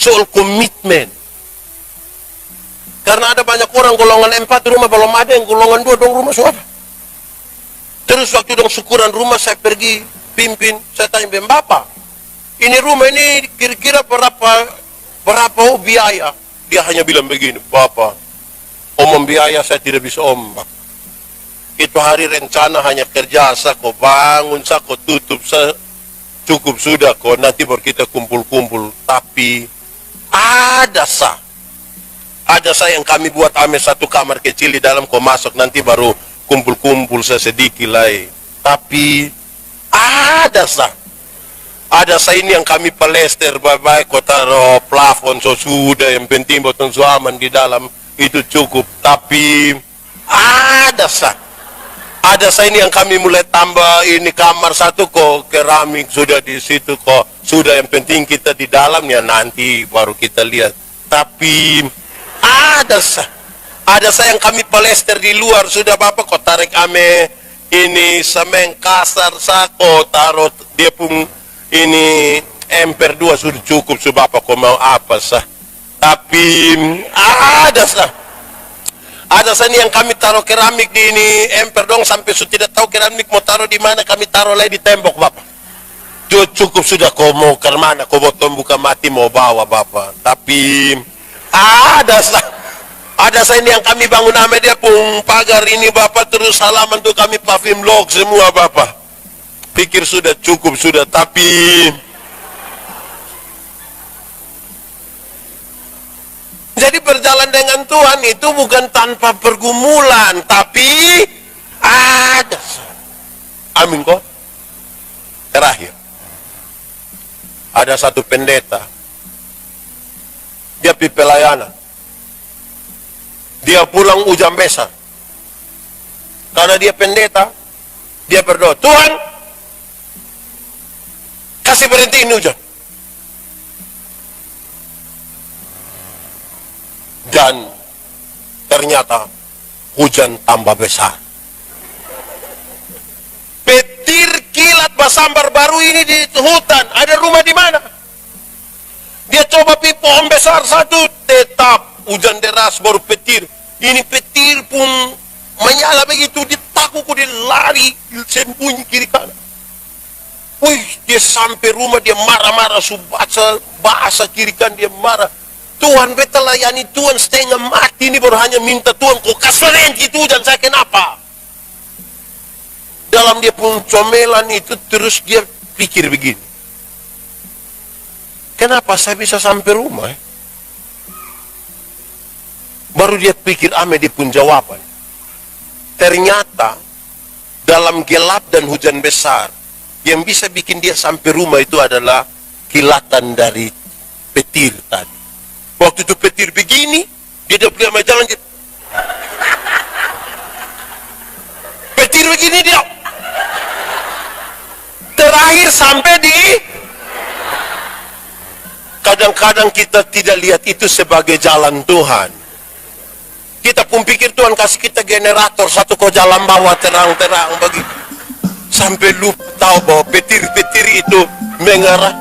Soal komitmen. Karena ada banyak orang golongan 4 rumah belum ada, yang golongan 2 dong rumah suara. Terus waktu dong syukuran rumah saya pergi pimpin, saya tanya Bapak, ini rumah ini kira-kira berapa biaya? Dia hanya bilang begini, Bapak, biaya saya tidak bisa ombak. Itu hari rencana hanya kerja, saya kok bangun, saya kok tutup, saya cukup sudah kok, nanti baru kita kumpul-kumpul. Tapi ada saya yang kami buat satu kamar kecil di dalam, kau masuk nanti baru kumpul-kumpul sedikit lagi. Tapi ada saya ini yang kami plester baik-baik, kau taruh plafon sudah, yang penting botol aman di dalam itu cukup. Tapi ada saya ini yang kami mulai tambah ini kamar satu kok keramik sudah di situ kok, sudah yang penting kita di dalamnya nanti baru kita lihat. Tapi ada saya yang kami plester di luar sudah Bapak kok tarik ini semen kasar sako taruh dia pun ini emper 2 sudah cukup sudah Bapak kok mau apa tapi ada saya ini yang kami taruh keramik di ini emper dong sampai sudah tidak tahu keramik mau taruh di mana, kami taruh lagi di tembok Bapak. Cukup sudah kau mau ke mana, kau botol buka mati mau bawa Bapak. Tapi ada saya ini yang kami bangun dia pun pagar ini Bapak, terus halaman tuh kami pavim log semua Bapak. Pikir sudah cukup sudah, tapi jadi berjalan dengan Tuhan itu bukan tanpa pergumulan, tapi ada. Amin kok. Terakhir, ada satu pendeta, dia pergi pelayanan, dia pulang hujan besar. Karena dia pendeta, dia berdoa, Tuhan, kasih berhenti ini hujan. Dan ternyata hujan tambah besar. Petir kilat basambar baru ini di hutan. Ada rumah di mana? Dia coba pi pohon besar satu, tetap hujan deras baru petir. Ini petir pun menyala begitu, ditakut dia lari sembunyi kiri kanan. Wih, dia sampai rumah dia marah-marah, subasa bahasa kiri kan dia marah. Tuhan, beta layani Tuhan setengah mati ini baru hanya minta Tuhan kok kasuren itu dan saya kenapa? Dalam dia pun comelan itu terus dia pikir begini. Kenapa saya bisa sampai rumah? Baru dia pikir ame dia pun jawaban. Ternyata dalam gelap dan hujan besar yang bisa bikin dia sampai rumah itu adalah kilatan dari petir tadi. Waktu itu petir begini, dia dapat sama jalan. Petir begini dia. Terakhir sampai di. Kadang-kadang kita tidak lihat itu sebagai jalan Tuhan. Kita pun pikir Tuhan kasih kita generator satu kok jalan bawah terang-terang begitu. Sampai lupa tahu bahwa petir-petir itu mengarah.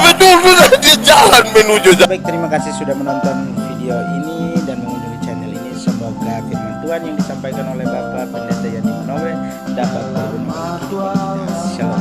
Betul dia jalan menuju jalan. Baik, terima kasih sudah menonton video ini dan mengunjungi channel ini. Semoga firman Tuhan yang disampaikan oleh Bapak Pendeta Yani Manowe dapat berguna bagi kehidupan kita. Shalom.